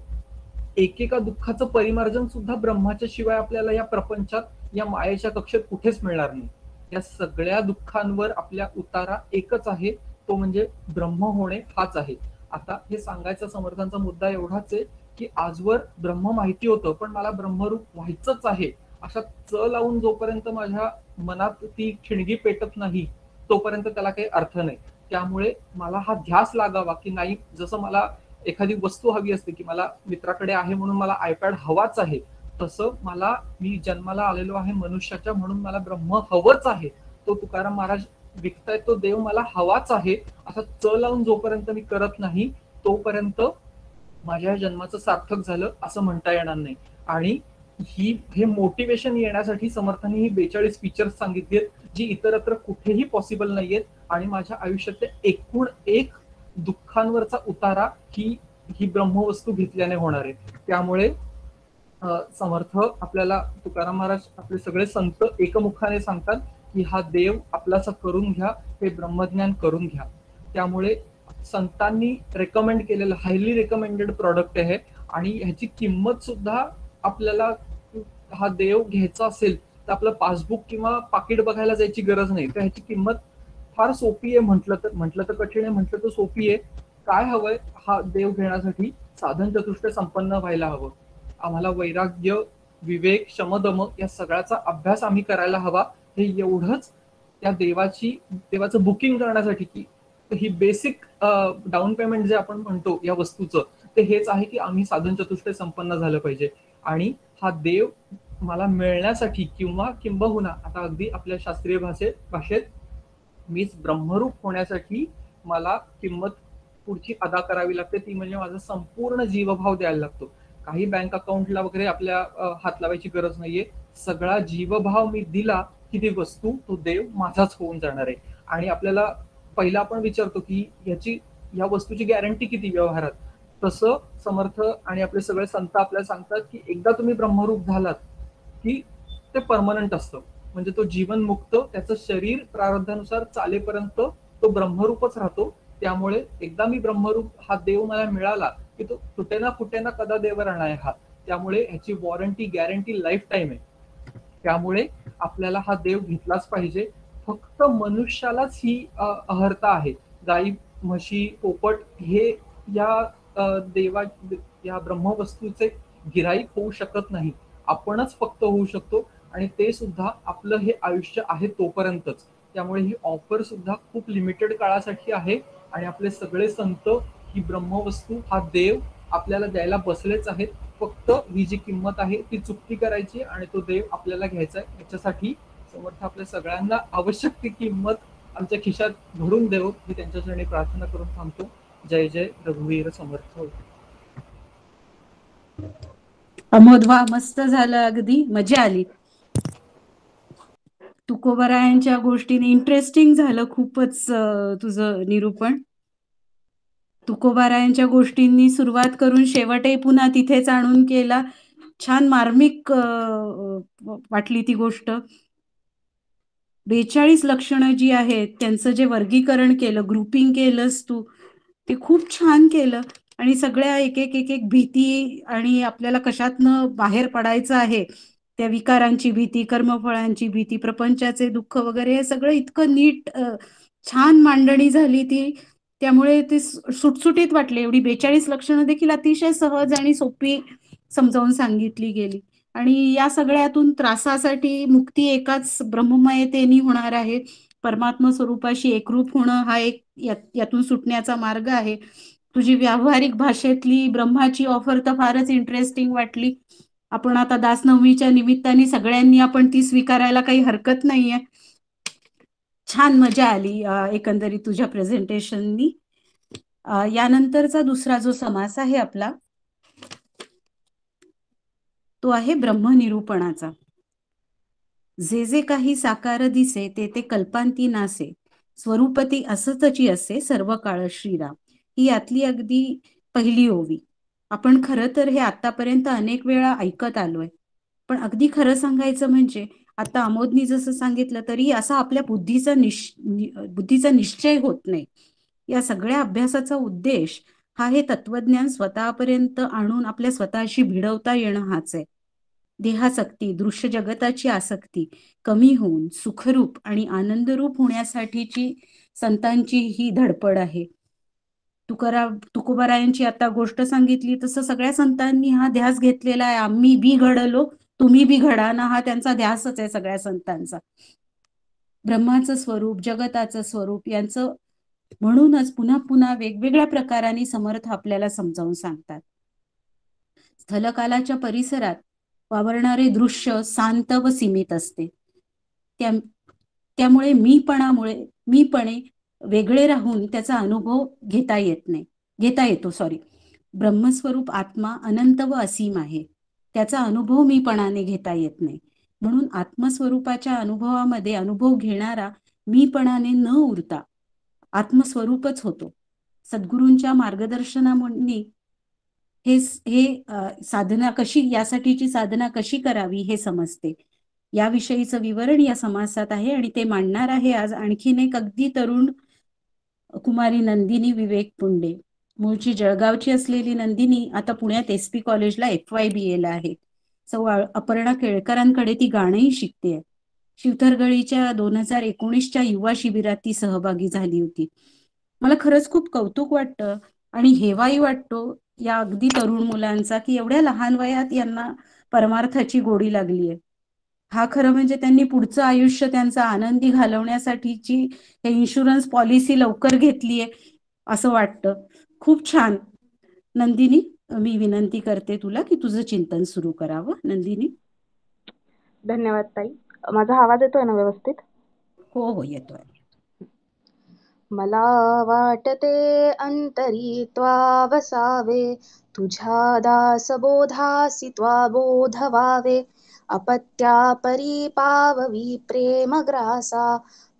एकेका दुःखाचं परिमार्जन सुद्धा ब्रह्माच्या शिवाय आपल्याला या प्रपंचात, या मायेच्या कक्षेत कुठेच मिळणार नाही. या सगळ्या दुःखांवर आपल्या उतारा एकच आहे, तो म्हणजे ब्रह्म होणे हाच आहे. आता हे सांगायचा समर्थांचा मुद्दा एवढाच आहे की आजवर ब्रह्म माहिती होतं, पण मला ब्रह्मरूप व्हायचंच आहे अशा लावून जोपर्यंत माझ्या मनात ती ठिणगी पेटत नाही, तोपर्यंत त्याला काही अर्थ नाही. त्यामुळे मला हा ध्यास लागावा की नाही, जसं मला एखादी वस्तू हवी असते की मला मित्राकडे आहे म्हणून मला आयपॅड हवाच आहे, तसं मी जन्माला आलेलो आहे मनुष्याच्या म्हणून मला ब्रह्म हवंच आहे. तो तुकाराम महाराज विकतायत, तो देव मला हवाच आहे असा लावून जोपर्यंत मी करत नाही, तोपर्यंत माझ्या जन्माचं सार्थक झालं असं म्हणता येणार नाही. आणि हे मोटिवेशन येण्यासाठी समर्थांनी ही 42 फीचर्स सांगितली जी इतरत्र कुठेही पॉसिबल नाहीयेत. आणि माझ्या आयुष्यातल्या एकूण एक दुःखांवरचा उतारा ही ब्रह्मवस्तू घेतल्याने होणार आहे. त्यामुळे समर्थ आपल्याला, तुकाराम महाराज, आपले सगळे संत एकमुखाने सांगतात की हा देव आपलासा करून घ्या, हे ब्रह्मज्ञान करून घ्या. त्यामुळे संतांनी रेकमेंड केलेलं हायली रेकमेंडेड प्रॉडक्ट आहे. आणि ह्याची किंमत सुद्धा आपल्याला, हा देव घ्यायचा असेल तर आपलं पासबुक किंवा पाकिट बघायला जायची गरज नाही. तर ह्याची किंमत फार सोपी आहे. म्हटलं तर कठीण आहे, म्हटलं तर सोपी आहे. काय हवंय हा देव घेण्यासाठी? साधन चतुष्टय संपन्न व्हायला हवं. आम्हाला वैराग्य, विवेक, शमदम या सगळ्याचा अभ्यास आम्ही करायला हवा. हे एवढंच त्या देवाचं बुकिंग करण्यासाठी, की ही बेसिक डाऊन पेमेंट जे आपण म्हणतो या वस्तूचं, ते हेच आहे की आम्ही साधन चतुष्टय संपन्न झालं पाहिजे. आणि हा देव मला मिळण्यासाठी किंबहुना आता अगदी आपल्या शास्त्रीय भाषेत मीच ब्रह्मरूप होण्यासाठी मला किंमत पुढची अदा करावी लागते, ती म्हणजे माझा संपूर्ण जीवभाव द्यायला लागतो. काही बँक अकाउंटला वगैरे आपल्या हात लावायची गरज नाहीये. सगळा जीवभाव मी दिला की ती वस्तू, तो देव माझाच होऊन जाणार आहे. आणि आपल्याला पहिला आपण विचारतो की या वस्तूची गॅरंटी किती व्यवहारात. तसं समर्थ आणि आपले सगळे संत आपल्याला सांगतात की एकदा तुम्ही ब्रह्मरूप झालात की ते परमनंट असतं. म्हणजे तो जीवन मुक्त, त्याचं शरीर प्रारब्धानुसार चालेपर्यंत तो ब्रह्मरूपच राहतो. त्यामुळे एकदा मी ब्रह्मरूप हा देव मला मिळाला की तो कुठे ना कदा देव राहणार आहे हा. त्यामुळे ह्याची वॉरंटी, गॅरंटी लाईफ टाईम आहे. त्यामुळे आपल्याला हा देव घेतलाच पाहिजे. फक्त मनुष्यालाच ही अहर्ता आहे. गाई, म्हशी, पोपट हे या ब्रह्मवस्तूचे गिराईक होऊ शकत नाही. आपणच फक्त होऊ शकतो. आणि ते सुद्धा आपलं हे आयुष्य आहे तोपर्यंतच. त्यामुळे ही ऑफर सुद्धा खूप लिमिटेड काळासाठी आहे. आणि आपले सगळे संत ही ब्रह्मवस्तू, हा देव आपल्याला द्यायला बसलेच आहेत. फक्त ही जी किंमत आहे ती चुकती करायची आणि तो देव आपल्याला घ्यायचा आहे. याच्यासाठी समर्थ आपल्या सगळ्यांना आवश्यक ती किंमत आमच्या खिशात भरून देऊ, मी त्यांच्यासाठी प्रार्थना करून थांबतो. जय जय रघुवीर समर्थ. अमोद, वा, मस्त झालं, अगदी मजा आली. तुकोबरायांच्या गोष्टीने इंटरेस्टिंग झालं खूपच तुझं निरूपण. तुकोबारायांच्या गोष्टींनी सुरुवात करून शेवटही पुन्हा तिथेच आणून केला. छान मार्मिक वाटली ती गोष्ट. 42 लक्षणं जी आहेत त्यांचं जे वर्गीकरण केलं, ग्रुपिंग केलंस तू, ते खूप छान केलं. आणि सगळ्या एक एक भीती आणि आपल्याला कशातनं बाहेर पडायचं आहे, त्या विकारांची भीती, कर्मफळांची भीती, प्रपंचाचे दुःख वगैरे, हे सगळं इतकं नीट छान मांडणी झाली ती. त्यामुळे ते सुटसुटीत वाटले. एवढी 42 लक्षणं देखील अतिशय सहज आणि सोपी समजावून सांगितली गेली. आणि या सगळ्यातून त्रासासाठी मुक्ती एकाच ब्रह्ममयतेने होणार आहे. परमात्मा स्वरूपाशी एकरूप होणं हा एक यातून सुटण्याचा मार्ग आहे. तुझी व्यावहारिक भाषेतली ब्रह्माची ऑफर तर फारच इंटरेस्टिंग वाटली. आपण आता दासनवमीच्या निमित्ताने सगळ्यांनी आपण ती स्वीकारायला काही हरकत नाहीये. छान मजा आली एकंदरीत तुझ्या प्रेझेंटेशननी. यानंतरचा दुसरा जो समास आहे आपला तो आहे ब्रह्मनिरूपणाचा. जे जे काही साकार दिसे ते ते कल्पांती नासे, स्वरूपती असतची असे सर्व काळ श्रीराम. ही यातली अगदी पहिली ओवी. आपण खरं तर हे आतापर्यंत अनेक वेळा ऐकत आलोय, पण अगदी खरं सांगायचं म्हणजे आता आमोदनी जसं सांगितलं तरी असा आपल्या बुद्धीचा निश्चय होत नाही. या सगळ्या अभ्यासाचा उद्देश हा हे तत्वज्ञान स्वतःपर्यंत आणून आपल्या स्वतःशी भिडवता येणं हाच आहे. देहासक्ती, दृश्य जगताची आसक्ती कमी होऊन सुखरूप आणि आनंदरूप होण्यासाठीची संतांची ही धडपड आहे. तुकोबारायांची आता गोष्ट सांगितली तसं सगळ्या संतांनी हा ध्यास घेतलेला आहे. आम्ही बी घडलो तुम्ही बी घडा ना, हा त्यांचा ध्यासच आहे सगळ्या संतांचा. ब्रह्माचं स्वरूप, जगताचं स्वरूप यांचं म्हणूनच पुन्हा पुन्हा वेगवेगळ्या प्रकाराने समर्थ आपल्याला समजावून सांगतात. स्थलकालाच्या परिसरात वावरणारे दृश्य शांत व सीमित असते. त्यामुळे मीपणे वेगळे राहून त्याचा अनुभव घेता येतो. ब्रह्मस्वरूप आत्मा अनंत व असीम आहे. त्याचा अनुभव मीपणाने घेता येत नाही. म्हणून आत्मस्वरूपाच्या अनुभवामध्ये अनुभव घेणारा मीपणाने न उरता आत्मस्वरूपच होतो. सद्गुरूंच्या मार्गदर्शनामुळे हे साधना यासाठीची साधना कशी करावी हे समजते. याविषयीचं विवरण या समासात आहे आणि ते मांडणार आहे आज आणखीन एक अगदी तरुण कुमारी नंदिनी विवेक पुंडे. मूळची जळगावची असलेली नंदिनी आता पुण्यात SP कॉलेजला FYBA ला आहे. अपर्णा केळकरांकडे ती गाणंही शिकतेय. शिवथरगळीच्या 2019च्या युवा शिबिरात ती सहभागी झाली होती. मला खरंच खूप कौतुक वाटतं आणि हेवाही वाटतो या अगदी तरुण मुलांचा की एवढ्या लहान वयात यांना परमार्थाची गोडी लागली आहे. हा खरं म्हणजे त्यांनी पुढचं आयुष्य त्यांचं आनंदी घालवण्यासाठीची हे इन्शुरन्स पॉलिसी लवकर घेतलीये असं वाटतं. खूप छान. नंदिनी, मी विनंती करते तुला की तुझं चिंतन सुरू करावं. नंदिनी. धन्यवाद ताई. माझा आवाज येतोय ना व्यवस्थित? हो येतोय. मला वाटते अंतरी त्वा वसावे, तुझ्या दासबोधासी त्वा बोध व्हावे. अपत्या परी पाववी प्रेमग्रासा,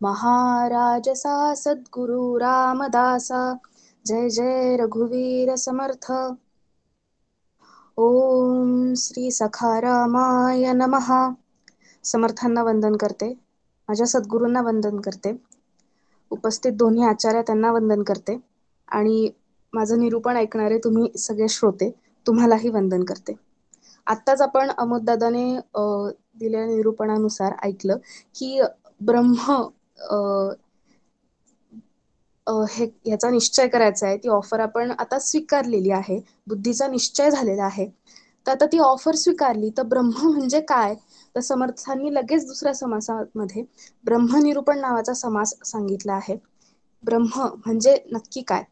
महाराजसा सद्गुरु रामदासा. जय जय रघुवीर समर्थ. ओम श्री सखारामाय नमः. समर्थांना वंदन करते, माझ्या सद्गुरूंना वंदन करते, उपस्थित दोन्ही आचार्य त्यांना वंदन करते आणि माझं निरूपण ऐकणारे तुम्ही सगळे श्रोते तुम्हालाही वंदन करते. आत्ताच आपण अमोददादाने दिलेल्या निरूपणानुसार ऐकलं की ब्रह्म ह्याचा निश्चय करायचा आहे. ती ऑफर आपण आता स्वीकारलेली आहे, बुद्धीचा निश्चय झालेला आहे. तर आता ती ऑफर स्वीकारली तर ब्रह्म म्हणजे काय, तर समर्थांनी लगेच दुसऱ्या समासामध्ये ब्रह्मनिरूपण नावाचा समास सांगितला आहे. ब्रह्म म्हणजे नक्की काय,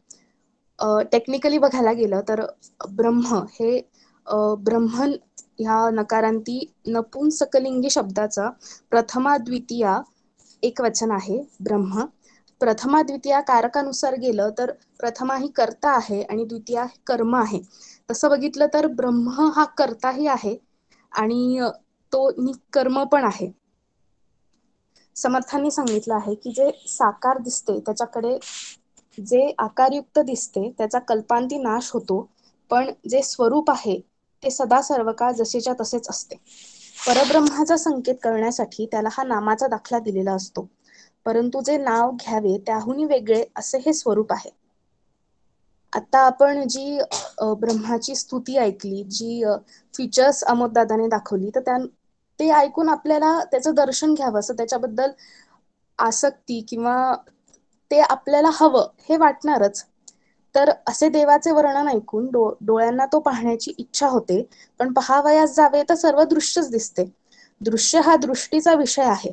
टेक्निकली बघायला गेलं तर ब्रह्म हे ब्रह्मन ह्या नकारांती नपुंसकलिंगी शब्दाचा प्रथमा द्वितीया एक वचन आहे ब्रह्म. प्रथमा द्वितीया कारकानुसार गेलं तर प्रथमा ही कर्ता आहे आणि द्वितीया कर्म आहे. तसं बघितलं तर ब्रह्म हा कर्ताही आहे आणि तो निकर्म पण आहे. समर्थांनी सांगितलं आहे की जे साकार दिसते त्याच्याकडे, जे आकारयुक्त दिसते त्याचा कल्पांती नाश होतो, पण जे स्वरूप आहे ते सदा सर्वकाळ जसेच्या तसेच असते. परब्रह्माचा संकेत करण्यासाठी त्याला हा नामाचा दाखला दिलेला असतो, परंतु जे नाव घ्यावे त्याहूनही वेगळे असे हे स्वरूप आहे. आता आपण जी ब्रह्माची स्तुती ऐकली, जी फीचर्स अमोददादाने दाखवली, तर ते ऐकून आपल्याला त्याचं दर्शन घ्यावं असं, त्याच्याबद्दल आसक्ती किंवा ते आपल्याला हवं हे वाटणारच. तर असे देवाचे वर्णन ऐकून डोळ्यांना तो पाहण्याची इच्छा होते, पण पहावयास जावे तर सर्व दृश्यच दिसते. दृश्य हा दृष्टीचा विषय आहे.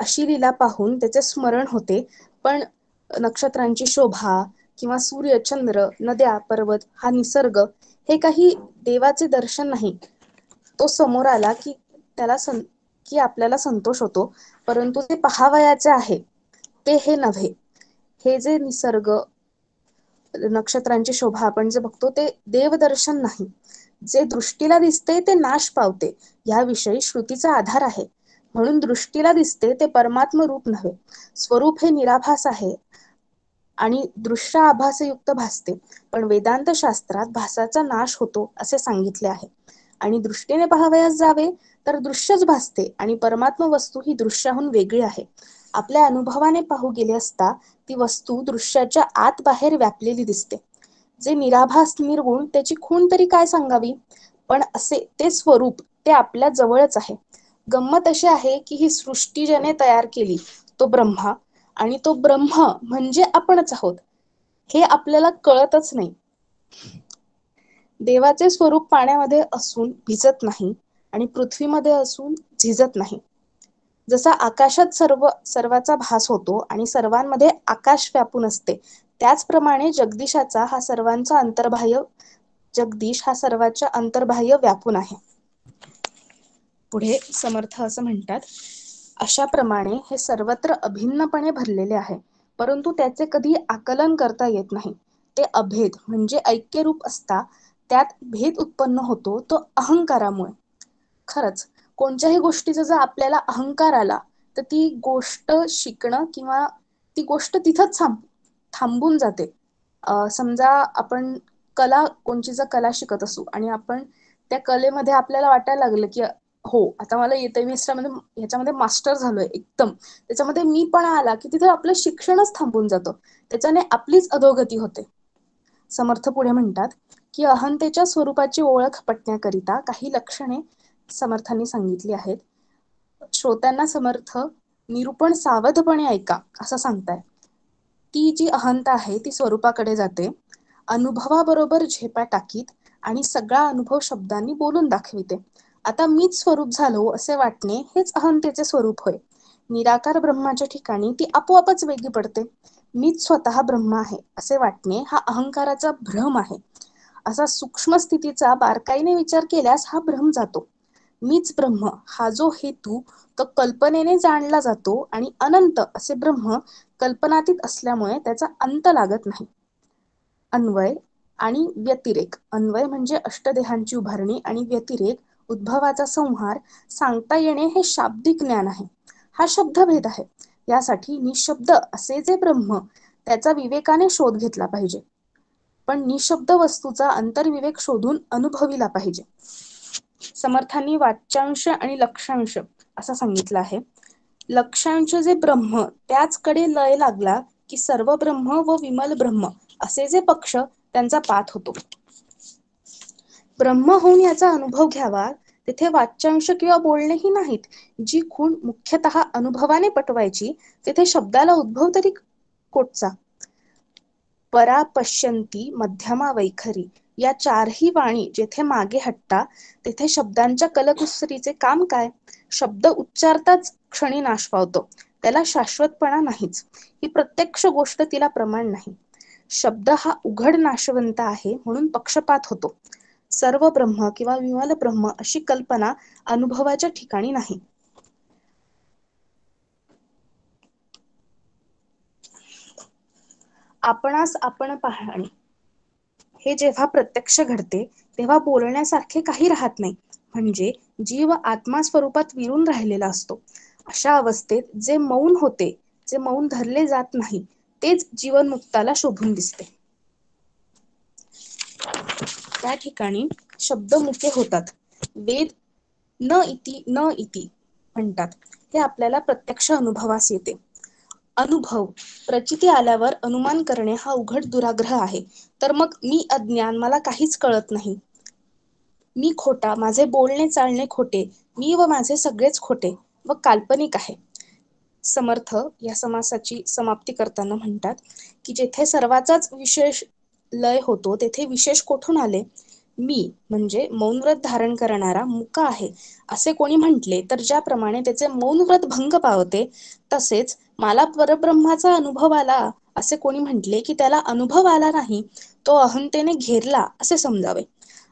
अशी लीला पाहून त्याचे स्मरण होते. पण नक्षत्रांची शोभा किंवा सूर्य, चंद्र, नद्या, पर्वत, हा निसर्ग हे काही देवाचे दर्शन नाही. तो समोर आला की की आपल्याला संतोष होतो, परंतु ते पहावयाचे आहे ते हे नव्हे. हे जे निसर्ग, नक्षत्रांची शोभा आपण जे बघतो ते देवदर्शन नाही. जे दृष्टीला दिसते ते नाश पावते, याविषयी श्रुतीचा आधार आहे. म्हणून दृष्टीला दिसते ते परमात्म रूप नव्हे. स्वरूप हे निराभास आहे आणि दृश्य आभासयुक्त भासते. पण वेदांत शास्त्रात भासाचा नाश होतो असे सांगितले आहे. आणि दृष्टीने पाहावयास जावे तर दृश्यच भासते आणि परमात्म वस्तू ही दृश्याहून वेगळी आहे. आपल्या अनुभवाने पाहू गेले असता ती वस्तू दृश्याच्या आत बाहेर व्यापलेली दिसते. जे निराभास निर्गुण त्याची खूण तरी काय सांगावी. पण असे ते स्वरूप ते आपल्या जवळच आहे. गंमत अशी आहे की ही सृष्टी ज्याने तयार केली तो ब्रह्मा, आणि तो ब्रह्म म्हणजे आपणच आहोत हे आपल्याला कळतच नाही. देवाचे स्वरूप पाण्यामध्ये असून भिजत नाही आणि पृथ्वीमध्ये असून झिजत नाही. जसा आकाशात सर्वाचा भास होतो आणि सर्वांमध्ये आकाश व्यापून असते, त्याचप्रमाणे जगदीश हा सर्वाच्या अंतर्बाह्य व्यापून आहे. पुढे समर्थ असं म्हणतात, अशाप्रमाणे हे सर्वत्र अभिन्नपणे भरलेले आहे, परंतु त्याचे कधी आकलन करता येत नाही. ते अभेद म्हणजे ऐक्यरूप असता त्यात भेद उत्पन्न होतो तो अहंकारामुळे. खरंच कोणत्याही गोष्टीचा जर आपल्याला अहंकार आला तर ती गोष्ट शिकणं किंवा ती गोष्ट तिथंच थांबून जाते. समजा आपण कोणची जर कला शिकत असू आणि आपण त्या कलेमध्ये आपल्याला वाटायला लागलं की हो आता मला येतंय, मी ह्याच्यामध्ये मास्टर झालोय एकदम, त्याच्यामध्ये मी पण आला की तिथे आपलं शिक्षणच थांबून जातं. त्याच्याने आपलीच अधोगती होते. समर्थ पुढे म्हणतात की अहंतेच्या स्वरूपाची ओळख पटण्याकरिता काही लक्षणे समर्थांनी सांगितली आहेत. श्रोत्यांना समर्थ निरूपण सावधपणे ऐका असं सांगताय. ती जी अहंता आहे ती स्वरूपाकडे जाते, अनुभवाबरोबर झेपा टाकीत आणि सगळा अनुभव शब्दांनी बोलून दाखविते. आता मीच स्वरूप झालो असे वाटणे हेच अहंतेचे स्वरूप होय. निराकार ब्रह्माच्या ठिकाणी ती आपोआपच वेगळी पडते. मीच स्वतः ब्रह्म आहे असे वाटणे हा अहंकाराचा भ्रम आहे. असा सूक्ष्म स्थितीचा बारकाईने विचार केल्यास हा भ्रम जातो. मीच ब्रह्म हा जो हेतू तो कल्पनेने जाणला जातो आणि अनंत असे ब्रह्म कल्पनातीत असल्यामुळे त्याचा अंत लागत नाही. अन्वय आणि व्यतिरेक. अन्वय म्हणजे अष्टदेहांची उभारणी आणि व्यतिरेक उद्भवाचा संहार सांगता येणे हे शाब्दिक ज्ञान आहे. हा शब्दभेद आहे. यासाठी निशब्द असे जे ब्रह्म त्याचा विवेकाने शोध घेतला पाहिजे, पण निशब्द वस्तूचा अंतर्विवेक शोधून अनुभविला पाहिजे. समर्थांनी वाच्यांश आणि लक्षांश असं सांगितलं आहे. लक्षांश जे ब्रह्म त्याचकडे लय लागला की सर्व ब्रह्म व विमल ब्रह्म असे जे पक्ष त्यांचा पाठ होतो. ब्रह्म होऊन याचा अनुभव घ्यावा तेथे वाच्यांश किंवा बोलणेही नाहीत. जी खूण मुख्यतः अनुभवाने पटवायची तेथे शब्दाला उद्भव तरी कोटचा. परा पश्यंती मध्यमा वैखरी या चारही वाणी जेथे मागे हटता तेथे शब्दांच्या कलकुसरीचे काम काय. शब्द उच्चारताच क्षणी नाश पावतो, त्याला शाश्वतपणा नाहीच. ही प्रत्यक्ष गोष्ट तिला प्रमाण नाही. शब्द हा उघड नाशवंत आहे म्हणून पक्षपात होतो. सर्व ब्रह्म किंवा विमल ब्रह्म अशी कल्पना अनुभवाच्या ठिकाणी नाही. आपणास आपण पाहणे हे जेव्हा प्रत्यक्ष घडते तेव्हा बोलण्यासारखे काही राहत नाही. म्हणजे जीव आत्मा स्वरूपात विरून राहिलेला असतो. अशा अवस्थेत जे मौन होते, जे मौन धरले जात नाही, तेच जीवनमुक्ताला शोभून दिसते. त्या ठिकाणी शब्द मुके होतात. वेद न इति न इति म्हणतात. हे आपल्याला प्रत्यक्ष अनुभवास येते. अनुभव प्रचिती आल्यावर अनुमान करणे हा उघड दुराग्रह आहे. तर मग मी अज्ञान, मला काहीच कळत नाही, मी खोटा, माझे बोलणे चालणे खोटे, मी व माझे सगळेच खोटे व काल्पनिक आहे. समर्थ या समासाची समाप्ती करताना म्हणतात की जेथे सर्वाचाच विशेष लय होतो तेथे विशेष कोठून आले. मी म्हणजे मौनव्रत धारण करणारा मुका आहे असे कोणी म्हटले तर ज्याप्रमाणे त्याचे मौनव्रत भंग पावते, तसेच मला परब्रह्माचा अनुभव आला असे कोणी म्हटले की त्याला अनुभव आला नाही, तो अहंतेने घेरला असे समजावे.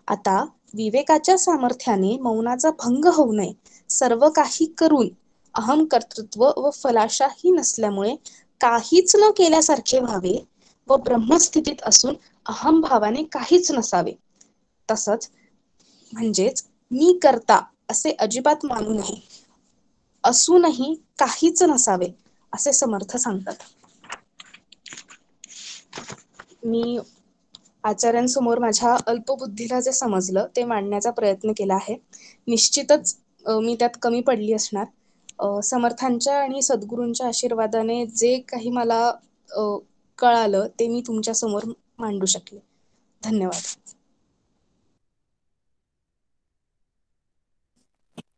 आता विवेकाच्या सामर्थ्याने मौनाचा भंग होऊ नये, सर्व काही करून अहम कर्तृत्व व फलाशाही नसल्यामुळे काहीच न केल्यासारखे व्हावे व ब्रह्मस्थितीत असून अहम भावाने काहीच नसावे. तसंच म्हणजेच मी करता असे अजिबात मानू नये, असूनही काहीच नसावे असे समर्थ सांगतात. मी आचार्यांसमोर माझ्या अल्पबुद्धीला जे समजलं ते मांडण्याचा प्रयत्न केला आहे. निश्चितच मी त्यात कमी पडली असणार. समर्थांच्या आणि सद्गुरूंच्या आशीर्वादाने जे काही मला कळालं ते मी तुमच्या समोर मांडू शकले. धन्यवाद.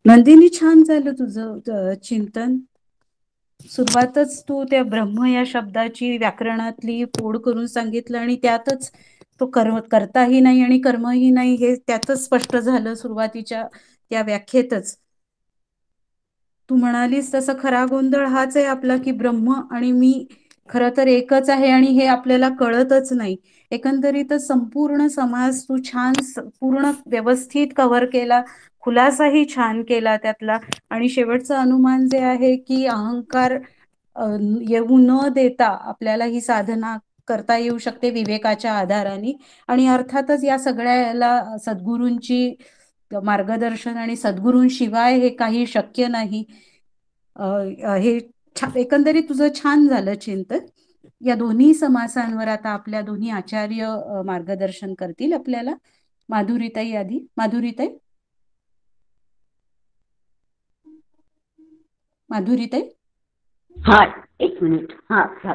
नंदिनी, छान झालं तुझं चिंतन. सुरुवातच तू त्या ब्रह्म या शब्दाची व्याकरणातली फोड करून सांगितलं आणि त्यातच तो करताही नाही आणि कर्मही नाही हे त्यातच स्पष्ट झालं सुरुवातीच्या त्या व्याख्येतच. तू म्हणालीस तसं खरा गोंधळ हाच आहे आपला की ब्रह्म आणि मी खरं तर एकच आहे आणि हे आपल्याला कळतच नाही. एकंदरीतच संपूर्ण समाज तू छान पूर्ण व्यवस्थित कव्हर केला, खुलासाही छान केला त्यातला. आणि शेवटचं अनुमान जे आहे की अहंकार येऊ न देता आपल्याला ही साधना करता येऊ शकते विवेकाच्या आधाराने. आणि अर्थातच या सगळ्याला सद्गुरूंची मार्गदर्शन आणि सद्गुरूंशिवाय हे काही शक्य नाही. हे एकंदरीत तुझं छान झालं चिंतन. या दोन्ही समासांवर आता आपल्या दोन्ही आचार्य मार्गदर्शन करतील आपल्याला. माधुरीताई आधी. माधुरीताई. माधुरीताई. हा, एक मिनिट. हा,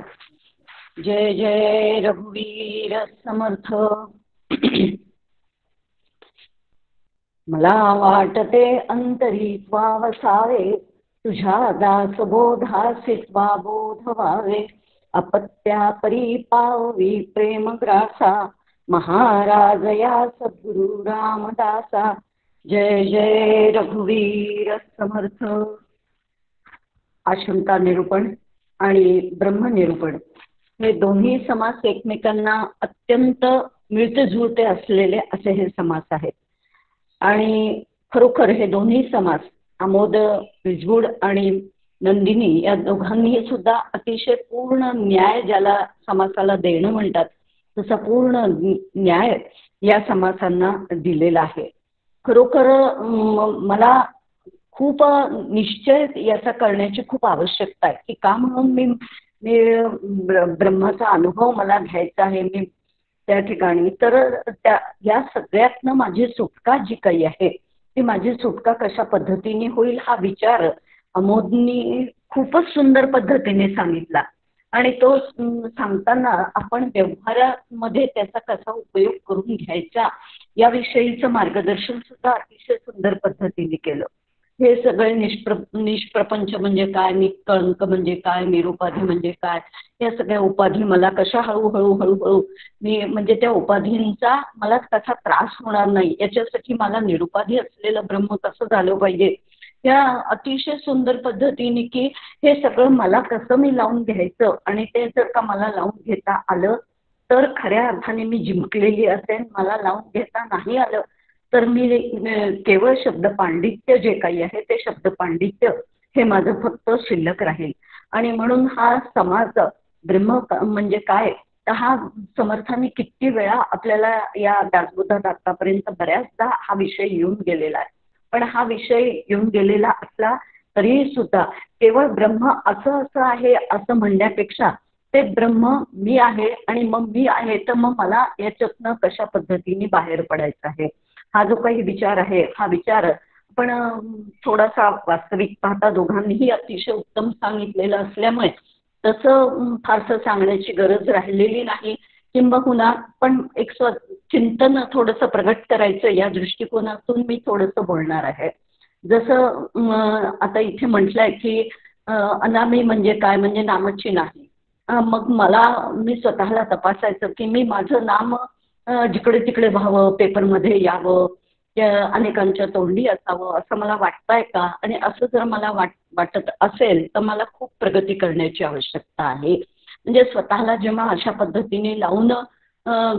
जय जय रघुवीर समर्थ. मला वाटते अंतरी वसावे, तुझ्या दासबोधासी बोध व्हावे. अपत्या परी पावी प्रेम ग्रासा, महाराज या सद्गुरु रामदासा. जय जय रघुवीर समर्थ. आशंका निरूपण आणि ब्रह्मनिरूपण हे दोन्ही समास एकमेकांना अत्यंत मिळते जुळते असलेले असे हे समास आहेत. आणि खरोखर हे दोन्ही समास आमोद विजगुड आणि नंदिनी या दोघांनी सुद्धा अतिशय पूर्ण न्याय ज्याला समासाला देणं म्हणतात तसा पूर्ण न्याय या समासांना दिलेला आहे. खरोखर मला खूप निश्चय याचा करण्याची खूप आवश्यकता आहे की का म्हणून मी ब्रह्माचा अनुभव मला घ्यायचा आहे मी त्या ठिकाणी. तर या सगळ्यातनं माझी सुटका जी काही आहे ती माझी सुटका कशा पद्धतीने होईल हा विचार अमोदनी खूपच सुंदर पद्धतीने सांगितला. आणि तो सांगताना आपण व्यवहारामध्ये त्याचा कसा उपयोग करून घ्यायचा याविषयीचं मार्गदर्शन सुद्धा अतिशय सुंदर पद्धतीने केलं. हे सगळे निष्प्रपंच म्हणजे काय, निष्कळंक म्हणजे काय, निरुपाधी म्हणजे काय, या सगळ्या उपाधी मला कशा हळूहळू मी म्हणजे त्या उपाधींचा मला कसा त्रास होणार नाही याच्यासाठी मला निरुपाधी असलेलं ब्रह्म कसं झालं पाहिजे या अतिशय सुंदर पद्धतीने की हे सगळं मला कसं मी लावून घ्यायचं आणि ते जर का मला लावून घेता आलं तर खऱ्या अर्थाने मी जिंकलेली असेल. मला लावून घेता नाही आलं तर मी केवळ शब्द पांडित्य जे काही आहे ते शब्द पांडित्य हे माझं फक्त शिल्लक राहील. आणि म्हणून हा समाज ब्रह्म म्हणजे काय तर हा समर्थांनी किती वेळा आपल्याला या दासबोधात आतापर्यंत बऱ्याचदा हा विषय येऊन गेलेला आहे. पण हा विषय येऊन गेलेला असला तरी सुद्धा केवळ ब्रह्म असं आहे असं म्हणण्यापेक्षा ते ब्रह्म मी आहे आणि मग मी आहे तर मग मला याच्यातनं कशा पद्धतीने बाहेर पडायचं आहे हा जो काही विचार आहे हा विचार पण थोडासा वास्तविक पाहता दोघांनीही अतिशय उत्तम सांगितलेलं असल्यामुळे तसं फारसं सांगण्याची गरज राहिलेली नाही. किंबहुना पण एक चिंतन थोडंसं प्रगट करायचं या दृष्टिकोनातून मी थोडंसं बोलणार आहे. जसं आता इथे म्हटलंय की अनामी म्हणजे काय म्हणजे नामची नाही. मग मी स्वतःला तपासायचं की मी माझं नाम जिकडे तिकडे व्हावं, पेपरमध्ये यावं, अनेकांच्या तोंडी असावं असं मला वाटतंय का? आणि असं जर मला वाटत असेल तर मला खूप प्रगती करण्याची आवश्यकता आहे. म्हणजे स्वतःला जेव्हा अशा पद्धतीने लावून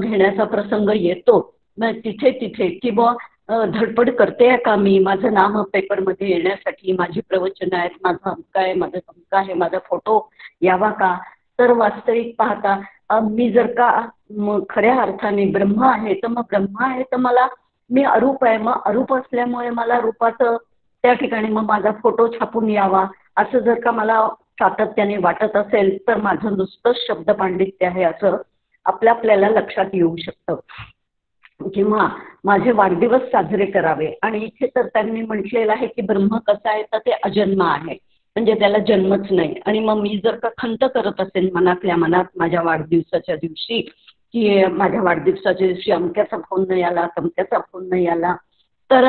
घेण्याचा प्रसंग येतो, मग तिथे तिथे की बुवा धडपड करते का मी, माझं नाव पेपरमध्ये येण्यासाठी, माझी प्रवचनं आहेत, माझं अमक आहे, माझं तमक आहे, माझा फोटो यावा का? तर वास्तविक पाहता मी जर का खऱ्या अर्थाने ब्रह्म आहे, तर मग ब्रह्म आहे तर मला मी अरूप आहे, मग अरूप असल्यामुळे मला रूपाचं त्या ठिकाणी मग माझा फोटो छापून यावा असं जर का मला सातत्याने वाटत असेल तर माझं नुसतंच शब्द पांडित्य आहे असं आपल्याला लक्षात येऊ शकतं. किंवा माझे वाढदिवस साजरे करावे, आणि इथे तर त्यांनी म्हटलेलं आहे की ब्रह्म कसा आहे तर ते अजन्म आहे, म्हणजे त्याला जन्मच नाही. आणि मग मी जर का खंत करत असेल मनातल्या मनात माझ्या वाढदिवसाच्या दिवशी की माझ्या वाढदिवसाच्या दिवशी अमक्याचा फोन नाही आला, तमक्याचा फोन नाही आला, तर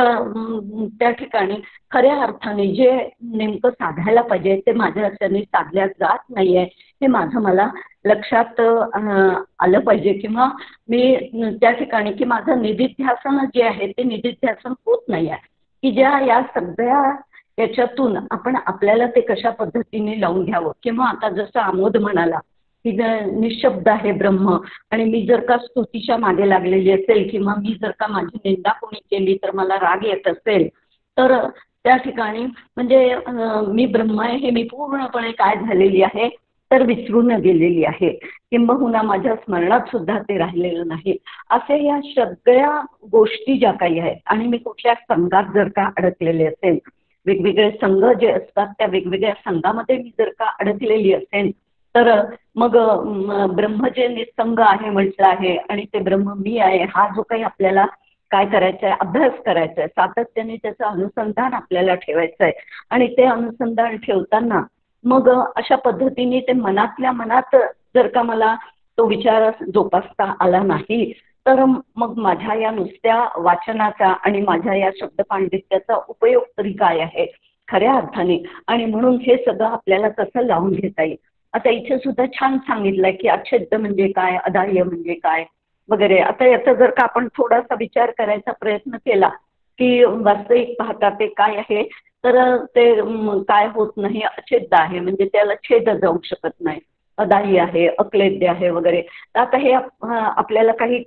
त्या ठिकाणी खऱ्या अर्थाने जे नेमकं साधायला पाहिजे ते माझ्या हाताने साधल्या जात नाहीये हे माझं मला लक्षात आलं पाहिजे. किंवा मी त्या ठिकाणी की माझं निधिध्यासन जे आहे ते निधिध्यासन होत नाही आहे, की ज्या या सगळ्या याच्यातून आपण आपल्याला ते कशा पद्धतीने लावून घ्यावं. किंवा आता जसं आमोद म्हणाला की निशब्द आहे ब्रह्म, आणि मी जर का स्तुतीच्या मागे लागलेली असेल किंवा मी जर का माझी निंदा कोणी केली तर मला राग येत असेल, तर त्या ठिकाणी म्हणजे मी ब्रह्म आहे हे मी पूर्णपणे काय झालेली आहे तर विसरून गेलेली आहे, किंबहुना माझ्या स्मरणात सुद्धा ते राहिलेलं नाही. असे या सगळ्या गोष्टी ज्या काही आहेत, आणि मी कुठल्या संघात जर का अडकलेले असेल, वेगवेगळे संघ जे असतात त्या वेगवेगळ्या संघामध्ये मी जर का अडकलेली असेल, तर मग ब्रह्म जे निसंग आहे म्हटलं आहे आणि ते ब्रह्म मी आहे, हा जो काही आपल्याला काय करायचं आहे, अभ्यास करायचा आहे, सातत्याने त्याचं अनुसंधान आपल्याला ठेवायचं आहे. आणि ते अनुसंधान ठेवताना मग अशा पद्धतीने ते मनातल्या मनात जर का मला तो विचार जोपासता आला नाही, तर मग माझ्या या नुसत्या वाचनाचा आणि माझ्या या शब्द पांडित्याचा उपयोग तरी काय आहे खऱ्या अर्थाने. आणि म्हणून हे सगळं आपल्याला कसं लावून घेता येईल. आता इथे सुद्धा छान सांगितलंय की अच्छेद्य म्हणजे काय, अदाह्य म्हणजे काय वगैरे. आता याचा जर का आपण थोडासा विचार करायचा प्रयत्न केला की वास्तविक पाहता ते काय आहे, तर ते काय होत नाही, अछेद्य आहे म्हणजे त्याला छेद जाऊ शकत नाही, अदाह्य आहे, अक्लेद्य आहे वगैरे. आता हे आपल्याला काही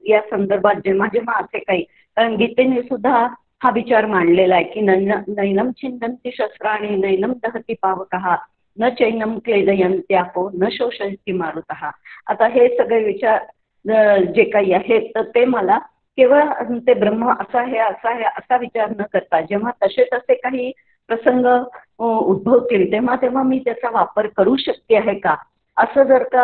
या संदर्भात जेव्हा जेव्हा असे काही, कारण गीतेने सुद्धा हा विचार मांडलेला आहे की नैनम छिंदन्ति शस्त्राणि नैनम दहति पावकः न चैनम क्लेदयन्त्यापो न शोषयन्ति मारुतः. आता हे सगळे विचार जे काही आहेत तर ते मला केवळ ते ब्रह्म असं आहे असं आहे असा विचार न करता जेव्हा तसे तसे काही प्रसंग उद्भवतील तेव्हा तेव्हा मी त्याचा वापर करू शकते आहे का, असं जर का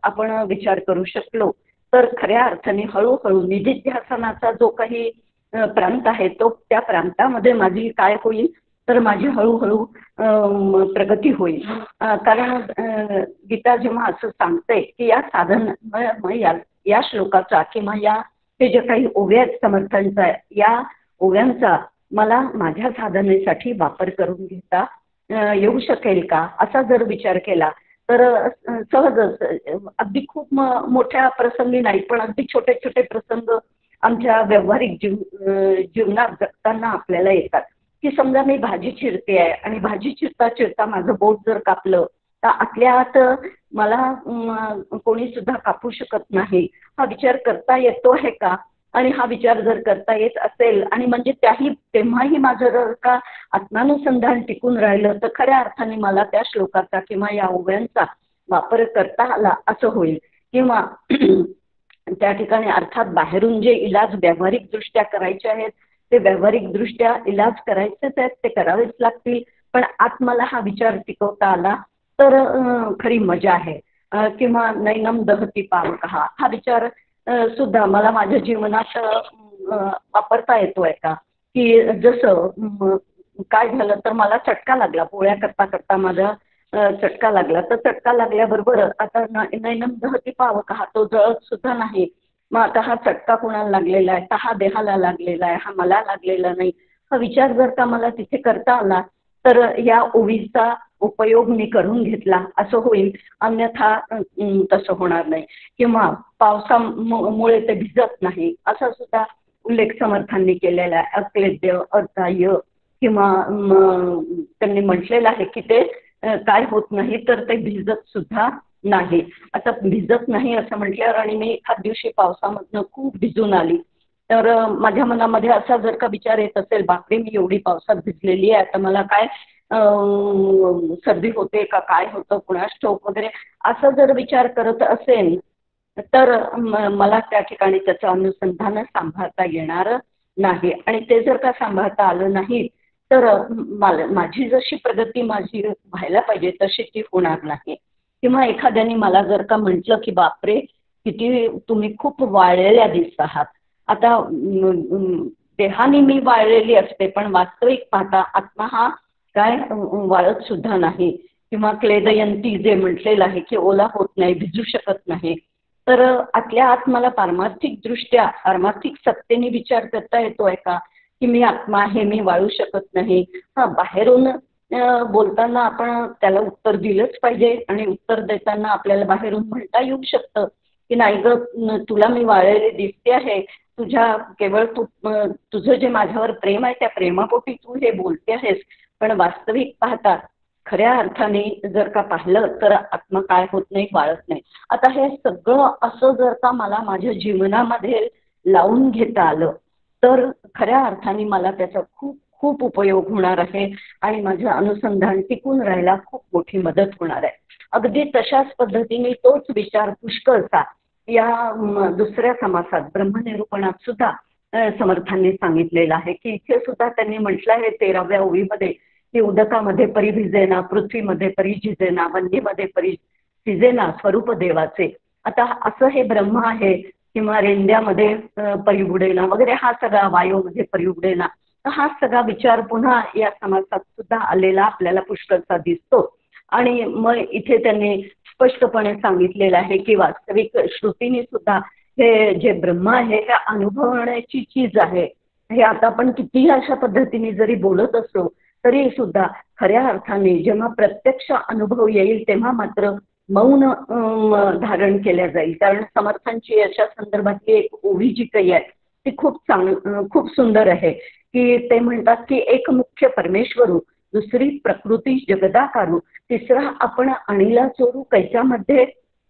आपण विचार करू शकलो तर खऱ्या अर्थाने हळूहळू निधिध्यासनाचा जो काही प्रांत आहे तो त्या प्रांतामध्ये माझी काय होईल तर माझी हळूहळू प्रगती होईल. कारण गीता जेव्हा असं सांगते की या साधन या श्लोकाचा किंवा या हे जे काही ओव्या समर्थांचा या ओव्यांचा मला माझ्या साधनेसाठी वापर करून घेता येऊ शकेल का, असा जर विचार केला तर सहजच अगदी खूप मोठ्या प्रसंगी नाही पण अगदी छोटे छोटे प्रसंग आमच्या व्यावहारिक जीवनात जगताना आपल्याला येतात. की समजा मी भाजी चिरते आहे आणि भाजी चिरता चिरता माझं बोट जर कापलं तर आतल्या आत मला कोणी सुद्धा कापू शकत नाही, हा विचार करता येतो आहे का. आणि हा विचार जर करता येत असेल आणि म्हणजे तेव्हाही माझं जर का आत्मानुसंधान टिकून राहिलं तर खऱ्या अर्थाने मला त्या श्लोकाचा किंवा या ओव्यांचा वापर करता आला असं होईल. किंवा त्या ठिकाणी अर्थात बाहेरून जे इलाज व्यावहारिक दृष्ट्या करायचे आहेत ते व्यावहारिक दृष्ट्या इलाज करायचेच आहेत, ते करावेच लागतील. पण आत मला हा विचार टिकवता आला तर खरी मजा आहे. किंवा नैनम दहती पावकः हा विचार सुद्धा मला माझ्या जीवनात वापरता येतोय का. की जसं काय झालं तर मला चटका लागला, पोळ्या करता करता माझा चटका लागला, तर चटका लागल्याबरोबर आता नैनम दहती पावकः तो जळत सुद्धा नाही. मग आता हा चटका कुणाला लागलेला आहे, तर हा देहाला लागलेला आहे, हा मला लागलेला नाही, हा विचार जर का मला तिथे करता आला तर या ओवीचा उपयोग मी करून घेतला असं होईल, अन्यथा तसं होणार नाही. किंवा पावसामुळे ते भिजत नाही असा सुद्धा उल्लेख समर्थांनी केलेला आहे. अक्लेद्य, अर्थाह्य किंवा त्यांनी म्हटलेलं आहे की ते काय होत नाही तर ते भिजत सुद्धा नाही. आता भिजत नाही असं म्हटल्यावर आणि मी एखाद दिवशी पावसामधनं खूप भिजून आली तर माझ्या मनामध्ये असा जर का विचार येत असेल, बापरे मी एवढी पावसात भिजलेली आहे, आता मला काय सर्दी होते का काय होतं कुणास ठाऊक वगैरे असा जर विचार करत असेल तर मला त्या ठिकाणी त्याचं अनुसंधान सांभाळता येणार नाही. आणि ते जर का सांभाळता आलं नाही तर माझी जशी प्रगती माझी व्हायला पाहिजे तशी ती होणार नाही. किंवा एखाद्याने मला जर का म्हटलं की बापरे किती तुम्ही खूप वाळलेल्या दिसत आहात, आता देहाने मी वाळलेली असते पण वास्तविक पाहता आत्मा हा काय वाळत सुद्धा नाही. किंवा क्लेदयंती जे म्हटलेलं आहे की ओला होत नाही, भिजू शकत नाही. तर आतल्या आत मला पारमार्थिक दृष्ट्या पारमार्थिक सत्तेने विचार करता येतोय का की मी आत्मा आहे, मी वाळू शकत नाही. हा, बाहेरून बोलताना आपण त्याला उत्तर दिलंच पाहिजे आणि उत्तर देताना आपल्याला बाहेरून म्हणता येऊ शकतं की नाही ग तुला मी वाळलेली दिसते आहे, तुझ्या केवळ तुझं जे माझ्यावर प्रेम आहे त्या प्रेमापोटी तू हे बोलते आहेस. पण वास्तविक पाहता खऱ्या अर्थाने जर का पाहिलं तर आत्मा काय होत नाही, वाळत नाही. आता हे सगळं असं जर का मला माझ्या जीवनामध्ये लावून घेता आलं तर खऱ्या अर्थाने मला त्याचा खूप खूप उपयोग होणार आहे आणि माझं अनुसंधान टिकून राहायला खूप मोठी मदत होणार आहे. अगदी तशाच पद्धतीने तोच विचार पुष्कळचा या दुसऱ्या समासात ब्रह्मनिरूपणात सुद्धा समर्थांनी सांगितलेलं आहे की इथे सुद्धा त्यांनी म्हटलं आहे 13व्या ओळीमध्ये की उदकामध्ये परी भिजेना, पृथ्वीमध्ये परी झिजेना, वन्नीमध्ये परी शिजेना स्वरूप देवाचे. आता असं हे ब्रह्म आहे किंवा रेंद्यामध्ये परी बुडेना वगैरे हा सगळा वायूमध्ये परी उडेना हा सगळा विचार पुन्हा या समासात सुद्धा आलेला आपल्याला पुष्कळचा दिसतो. आणि मग इथे त्यांनी स्पष्टपणे सांगितलेलं आहे की वास्तविक श्रुतीने सुद्धा हे जे ब्रह्म आहे हे अनुभवण्याची चीज आहे. हे आता आपण कितीही अशा पद्धतीने जरी बोलत असलो तरी सुद्धा खऱ्या अर्थाने जेव्हा प्रत्यक्ष अनुभव येईल तेव्हा मात्र मौन धारण केल्या जाईल. कारण समर्थांची याच्या संदर्भातली एक ओवी जी काही आहे ती खूप सुंदर आहे की ते म्हणतात की एक मुख्य परमेश्वरू, दुसरी प्रकृती जगदाकारू, तिसरा आपण आणीला चोरू कैच्यामध्ये.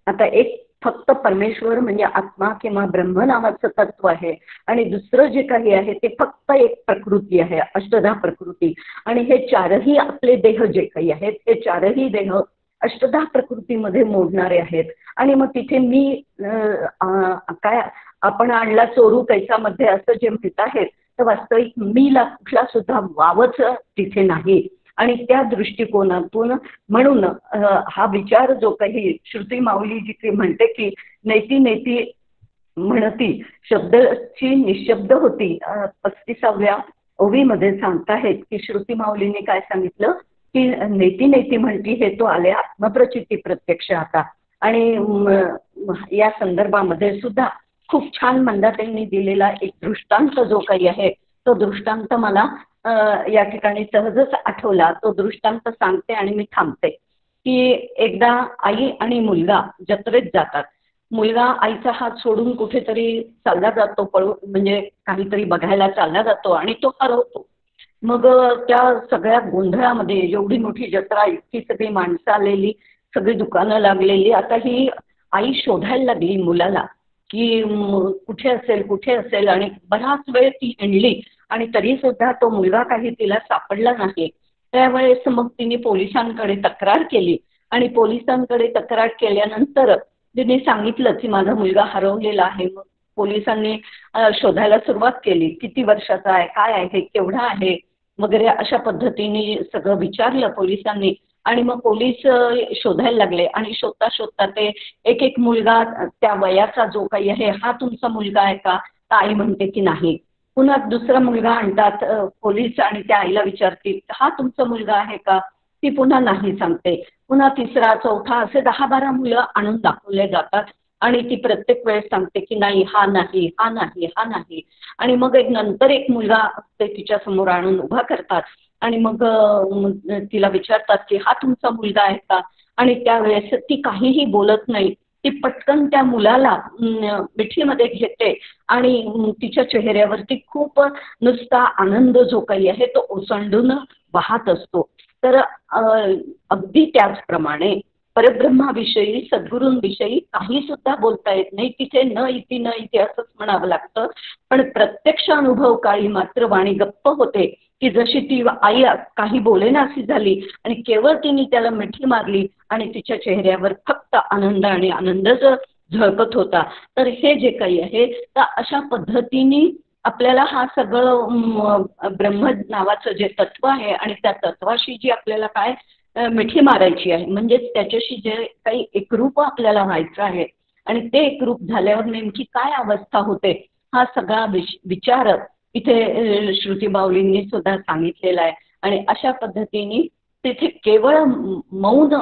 आता एक फक्त परमेश्वर म्हणजे आत्मा किंवा ब्रह्म नावाचं तत्व आहे आणि दुसरं जे काही आहे ते फक्त एक प्रकृती आहे, अष्टधा प्रकृती. आणि हे चारही आपले देह जे काही आहेत हे चारही देह अष्टधा प्रकृतीमध्ये मोडणारे आहेत. आणि मग तिथे मी काय आपण आणला चोरू कैच्यामध्ये असं जे म्हणत आहेत तर वास्तविक मीला कुठला सुद्धा वावच तिथे नाही. आणि त्या दृष्टिकोनातून म्हणून हा विचार जो काही श्रुती माऊली जी काही म्हणते की नेती नेती म्हणती शब्दाची निशब्द होती 35व्या ओवीमध्ये सांगताहेत की श्रुती माऊलीने काय सांगितलं की नेती नेती म्हणती हे तो आले आत्मप्रचिती प्रत्यक्ष आता. आणि या संदर्भामध्ये सुद्धा खूप छान मंदाताईंनी दिलेला एक दृष्टांत जो काही आहे तो दृष्टांत मला या ठिकाणी सहजच आठवला. तो दृष्टांत सांगते आणि मी थांबते की एकदा आई आणि मुलगा जत्रेत जातात. मुलगा आईचा हात सोडून कुठेतरी चालला जातो, म्हणजे काहीतरी बघायला चालला जातो आणि तो हरवतो. मग त्या सगळ्या गोंधळामध्ये एवढी मोठी जत्रा, इतकी सगळी माणसं आलेली, सगळी दुकानं लागलेली, आता ही आई शोधायला लागली मुलाला की कुठे असेल आणि बराच वेळ ती हिंडली आणि तरी सुद्धा तो मुलगा काही तिला सापडला नाही. त्यावेळेस मग तिने पोलिसांकडे तक्रार केली आणि पोलिसांकडे तक्रार केल्यानंतर तिने सांगितलं की माझा मुलगा हरवलेला आहे. मग पोलिसांनी शोधायला सुरुवात केली, किती वर्षाचा आहे, काय आहे, केवढा आहे वगैरे अशा पद्धतीने सगळं विचारलं पोलिसांनी. आणि मग पोलीस शोधायला लागले आणि शोधता शोधता ते एक एक मुलगा त्या वयाचा जो काही आहे हा तुमचा मुलगा आहे का, तर आई म्हणते की नाही. पुन्हा दुसरा मुलगा आणतात पोलीस आणि त्या आईला विचारतील हा तुमचा मुलगा आहे का, ती पुन्हा नाही सांगते. पुन्हा तिसरा चौथा असे 10-12 मुलं आणून दाखवले जातात आणि ती प्रत्येक वेळेस सांगते की नाही हा नाही हा नाही हा नाही. आणि मग नंतर एक मुलगा ते तिच्या समोर आणून उभा करतात आणि मग तिला विचारतात की हा तुमचा मुलगा आहे का? आणि त्यावेळेस ती काहीही बोलत नाही. ती पटकन त्या मुलाला मिठीमध्ये घेते आणि तिच्या चेहऱ्यावरती खूप नुसता आनंद जो काही आहे तो ओसंडून वाहत असतो. तर अगदी त्याचप्रमाणे परब्रह्माविषयी सद्गुरूंविषयी काही सुद्धा बोलता येत नाही. तिथे न इति असंच म्हणावं लागतं. पण प्रत्यक्ष अनुभव काळी मात्र वाणी गप्प होते, की जशी ती आई काही बोलेनाशी झाली आणि केवळ तिने त्याला मिठी मारली आणि तिच्या चेहऱ्यावर फक्त आनंद आणि आनंदच झळकत होता. तर हे जे काही आहे तर अशा पद्धतीने आपल्याला हा सगळं ब्रह्म नावाचं जे तत्व आहे आणि त्या तत्वाशी जी आपल्याला काय मिठी मारायची आहे, म्हणजेच त्याच्याशी जे काही एकरूप आपल्याला व्हायचं आहे आणि ते एकरूप झाल्यावर नेमकी काय अवस्था होते, हा सगळा विचार इथे श्रुती बाऊलींनी सुद्धा सांगितलेला आहे. आणि अशा पद्धतीने तिथे केवळ मौन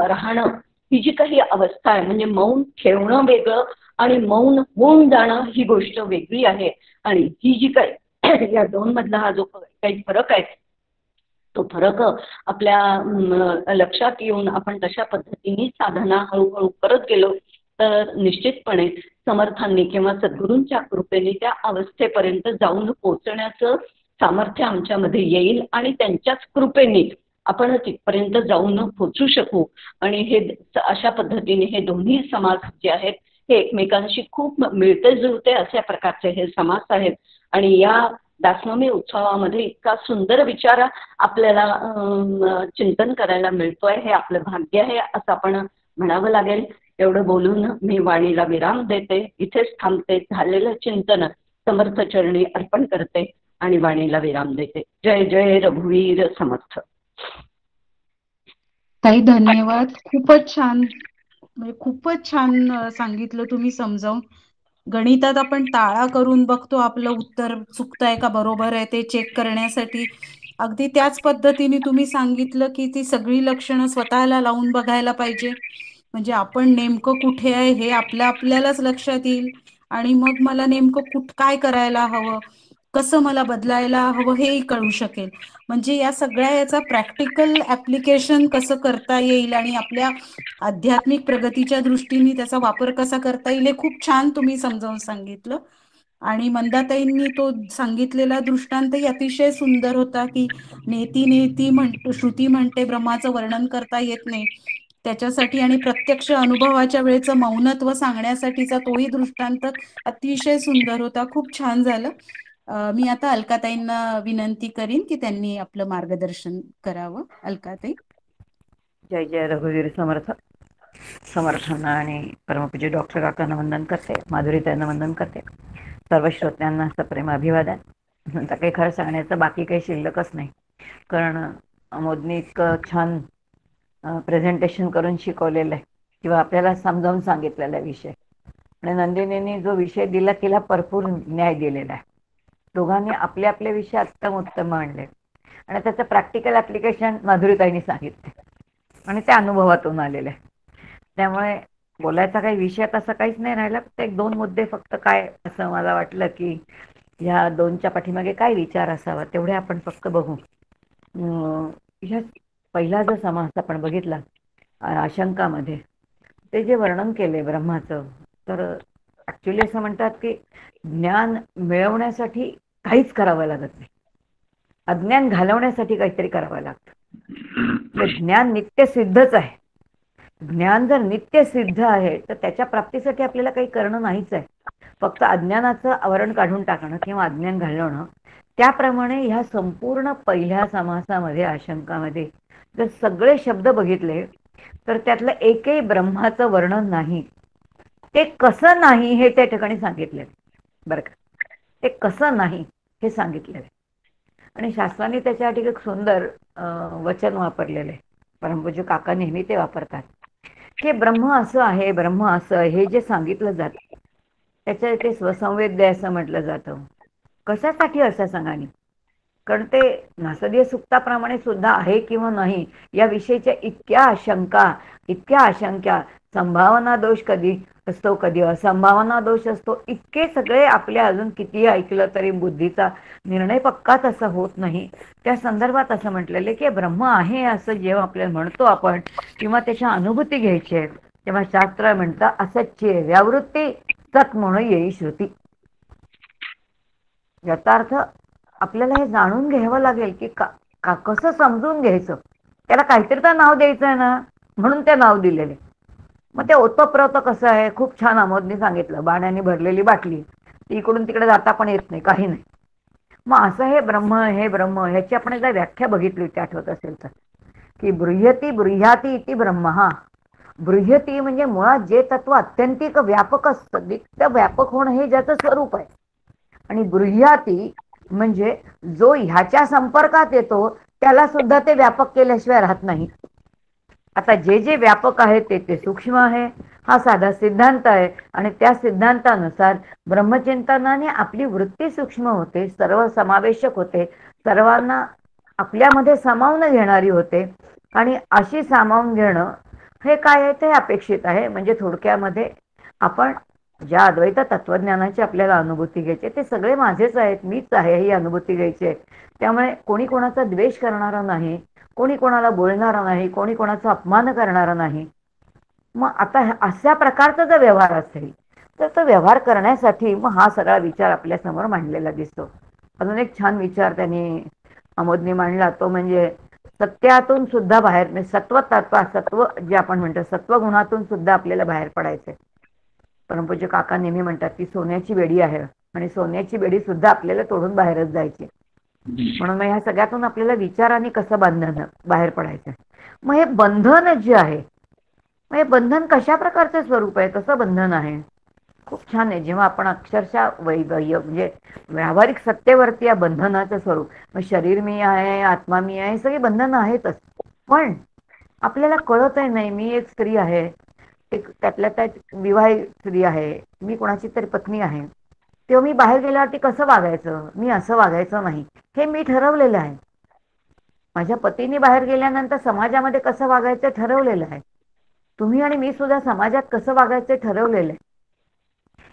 राहणं ही जी काही अवस्था आहे, म्हणजे मौन ठेवणं वेगळं आणि मौन होऊन जाणं ही गोष्ट वेगळी आहे. आणि ही जी काही या दोन मधला हा जो काही फरक आहे तो फरक आपल्या लक्षात येऊन आपण तशा पद्धतीने साधना हळूहळू करत गेलो तर निश्चितपणे समर्थांनी किंवा सद्गुरूंच्या कृपेने त्या अवस्थेपर्यंत जाऊन पोहोचण्याचं सामर्थ्य आमच्यामध्ये येईल आणि त्यांच्याच कृपेने आपण तिथपर्यंत जाऊन पोहोचू शकू. आणि हे अशा पद्धतीने हे दोन्ही समाज जे आहेत हे एकमेकांशी खूप मिळते जुळते अशा प्रकारचे हे समाज आहेत. आणि या दासनवमी उत्सवामध्ये इतका सुंदर विचार आपल्याला चिंतन करायला मिळतोय, हे आपलं भाग्य आहे असं आपण म्हणावं लागेल. एवढं बोलून मी वाणीला विराम देते, इथेच थांबते. झालेलं चिंतन समर्थ चरणी अर्पण करते आणि वाणीला विराम देते. जय जय रघुवीर समर्थ. ताई धन्यवाद. खूपच छान, म्हणजे खूपच छान सांगितलं तुम्ही समजावून. गणितात आपण ताळा करून बघतो आपलं उत्तर चुकतंय का बरोबर आहे ते चेक करण्यासाठी. अगदी त्याच पद्धतीने तुम्ही सांगितलं की ती सगळी लक्षणं स्वतःला लावून बघायला पाहिजे, म्हणजे आपण नेमकं कुठे आहे हे आपल्यालाच लक्षात येईल आणि मग मला नेमकं काय करायला हवं, कसं मला बदलायला हवं हेही कळू शकेल. म्हणजे या सगळ्या याचा प्रॅक्टिकल ऍप्लिकेशन कसं करता येईल आणि आपल्या आध्यात्मिक प्रगतीच्या दृष्टीने त्याचा वापर कसा करता येईल हे खूप छान तुम्ही समजावून सांगितलं. आणि मंदाताईंनी तो सांगितलेला दृष्टांतही अतिशय सुंदर होता की नेती नेती श्रुती म्हणते ब्रह्माचं वर्णन करता येत नाही, त्याच्यासाठी आणि प्रत्यक्ष अनुभवाच्या वेळेचं मौनत्व सांगण्यासाठीचा तोही दृष्टांत अतिशय सुंदर होता. खूप छान झालं. मी आता अलकाताईंना विनंती करीन की त्यांनी आपलं मार्गदर्शन करावं. अलकाताई. जय जय रघुवीर समर्थ. समर्थांना आणि परमपूज्य डॉक्टर काकांना वंदन करते, माधुरीताईंना वंदन करते, सर्व श्रोत्यांना सप्रेम अभिवादन. आता काही खरं सांगण्याचं बाकी काही शिल्लकच नाही, कारण अमोदने इतकं छान प्रेझेंटेशन करून शिकवलेलं आहे किंवा आपल्याला समजावून सांगितलेला विषय. आणि नंदिनीने जो विषय दिला तिला भरपूर न्याय दिलेला आहे. दोघांनी आपले आपले विषय उत्तम मांडले आणि त्याचं प्रॅक्टिकल ॲप्लिकेशन माधुरीताईंनी सांगितले आणि त्या अनुभवातून आलेले आहे. त्यामुळे बोलायचा काही विषय तसा काहीच नाही राहिला. फक्त एक दोन मुद्दे फक्त काय असं मला वाटलं की ह्या दोनच्या पाठीमागे काय विचार असावा तेवढे आपण फक्त बघू. ह्या पहिला जो समास आपण बघितला आशंकामध्ये, ते जे वर्णन केले ब्रह्माचं, तर ॲक्च्युली असं म्हणतात की ज्ञान मिळवण्यासाठी काहीच करावं लागत नाही, अज्ञान घालवण्यासाठी काहीतरी करावं लागतं. ज्ञान नित्य सिद्धच आहे. ज्ञान जर नित्य सिद्ध आहे तर त्याच्या प्राप्तीसाठी आपल्याला काही करणं नाहीच आहे, फक्त अज्ञानाचं आवरण काढून टाकणं किंवा अज्ञान घालवणं. त्याप्रमाणे ह्या संपूर्ण पहिल्या समासामध्ये आशंकामध्ये जर सगळे शब्द बघितले तर त्यातलं एकही ब्रह्माचं वर्णन नाही. ते कसं नाही हे त्या ठिकाणी सांगितलेलं बरं का. ते कसं नाही हे सांगितलेलं आहे आणि शास्त्राने त्याच्यासाठी एक सुंदर वचन वापरलेलं आहे. परमपूज्य काका नेहमी ते वापरतात की ब्रह्म असं आहे, ब्रह्म असं, हे जे सांगितलं जातं त्याच्या ते स्वसंवेद्य असं म्हटलं जातं. कशासाठी असं सांगानी, कारण ते नासदीय सुक्ताप्रमाणे सुद्धा आहे किंवा नाही याविषयीच्या इतक्या आशंका, इतक्या आशंका, संभावना दोष कधी असतो, कधी असंभावना दोष असतो, इतके सगळे आपल्या अजून किती ऐकलं तरी बुद्धीचा निर्णय पक्काच असा होत नाही. त्या संदर्भात असं म्हटलेलं की ब्रह्म आहे असं जेव्हा आपल्याला म्हणतो आपण किंवा त्याच्या अनुभूती घ्यायची आहे, तेव्हा शास्त्र म्हणतं असच्चे व्यावृत्ती सत म्हणून येई श्रुती. याचा अर्थ आपल्याला हे जाणून घ्यावं लागेल की कसं समजून घ्यायचं. त्याला काहीतरी तर नाव द्यायचं आहे ना, म्हणून ते नाव दिलेले. मग ते ओतप्रोत कसं आहे, खूप छान आमोदने सांगितलं. बाण्याने भरलेली बाटली, ती इकडून तिकडे जाता पण येत नाही, काही नाही. मग असं हे ब्रह्म ह्याची आपण एकदा व्याख्या बघितली होती, आठवत असेल तर, की ब्रूह्याती इति ब्रह्म. हा ब्रूह्यती म्हणजे मुळात जे तत्व अत्यंतिक व्यापक असतं, नित्य व्यापक होणं हे ज्याचं स्वरूप आहे. आणि ब्रूह्याती म्हणजे जो ह्याच्या संपर्कात येतो त्याला सुद्धा ते व्यापक केल्याशिवाय राहत नाही. आता जे जे व्यापक आहे ते सूक्ष्म आहे. हा साधा सिद्धांत आहे आणि त्या सिद्धांतानुसार ब्रह्मचिंतनाने आपली वृत्ती सूक्ष्म होते, सर्व समावेशक होते, सर्वांना आपल्यामध्ये सामावून घेणारी होते. आणि अशी सामावून घेणं हे काय आहे ते अपेक्षित आहे. म्हणजे थोडक्यामध्ये आपण ज्या अद्वैत तत्वज्ञानाची आपल्याला अनुभूती घ्यायची, ते सगळे माझेच आहेत, मीच आहे ही अनुभूती घ्यायची आहे. त्यामुळे कोणी कोणाचा द्वेष करणारा नाही, कोणी कोणाला बोलणारा नाही, कोणी कोणाचा अपमान करणारा नाही. मग आता अशा प्रकारचा जर व्यवहार असेल तर तो व्यवहार करण्यासाठी मग हा सगळा विचार आपल्या समोर मांडलेला दिसतो. अजून एक छान विचार त्यांनी आमोदने मांडला, तो म्हणजे सत्यातून सुद्धा बाहेर, म्हणजे सत्व जे आपण म्हणतो सत्वगुणातून सुद्धा आपल्याला बाहेर पडायचंय. परमपूज्य काका नेहमी म्हणतात की सोन्याची बेडी आहे आणि सोन्याची बेडी सुद्धा आपल्याला तोडून बाहेरच जायची. म्हणून मग ह्या सगळ्यातून आपल्याला विचाराने कसं बाहेर पडायचं. मग हे बंधन जे आहे, मग हे बंधन कशा प्रकारचे स्वरूप आहे, कसं बंधन आहे, खूप छान आहे. जेव्हा आपण अक्षरशः म्हणजे व्यावहारिक सत्तेवरती या बंधनाचं स्वरूप, मग शरीर मी आहे, आत्मा मी आहे, सगळी बंधनं आहेतच. पण आपल्याला कळत आहे नाही, मी एक स्त्री आहे, एक त्यातल्या त्यात विवाहित स्त्री आहे, मी कोणाची तरी पत्नी आहे, तेव्हा मी बाहेर गेल्यावरती कसं वागायचं, मी असं वागायचं नाही, हे मी ठरवलेलं आहे. माझ्या पतीने बाहेर गेल्यानंतर समाजामध्ये कसं वागायचं ठरवलेलं आहे. तुम्ही आणि मी सुद्धा समाजात कसं वागायचं ठरवलेलं आहे.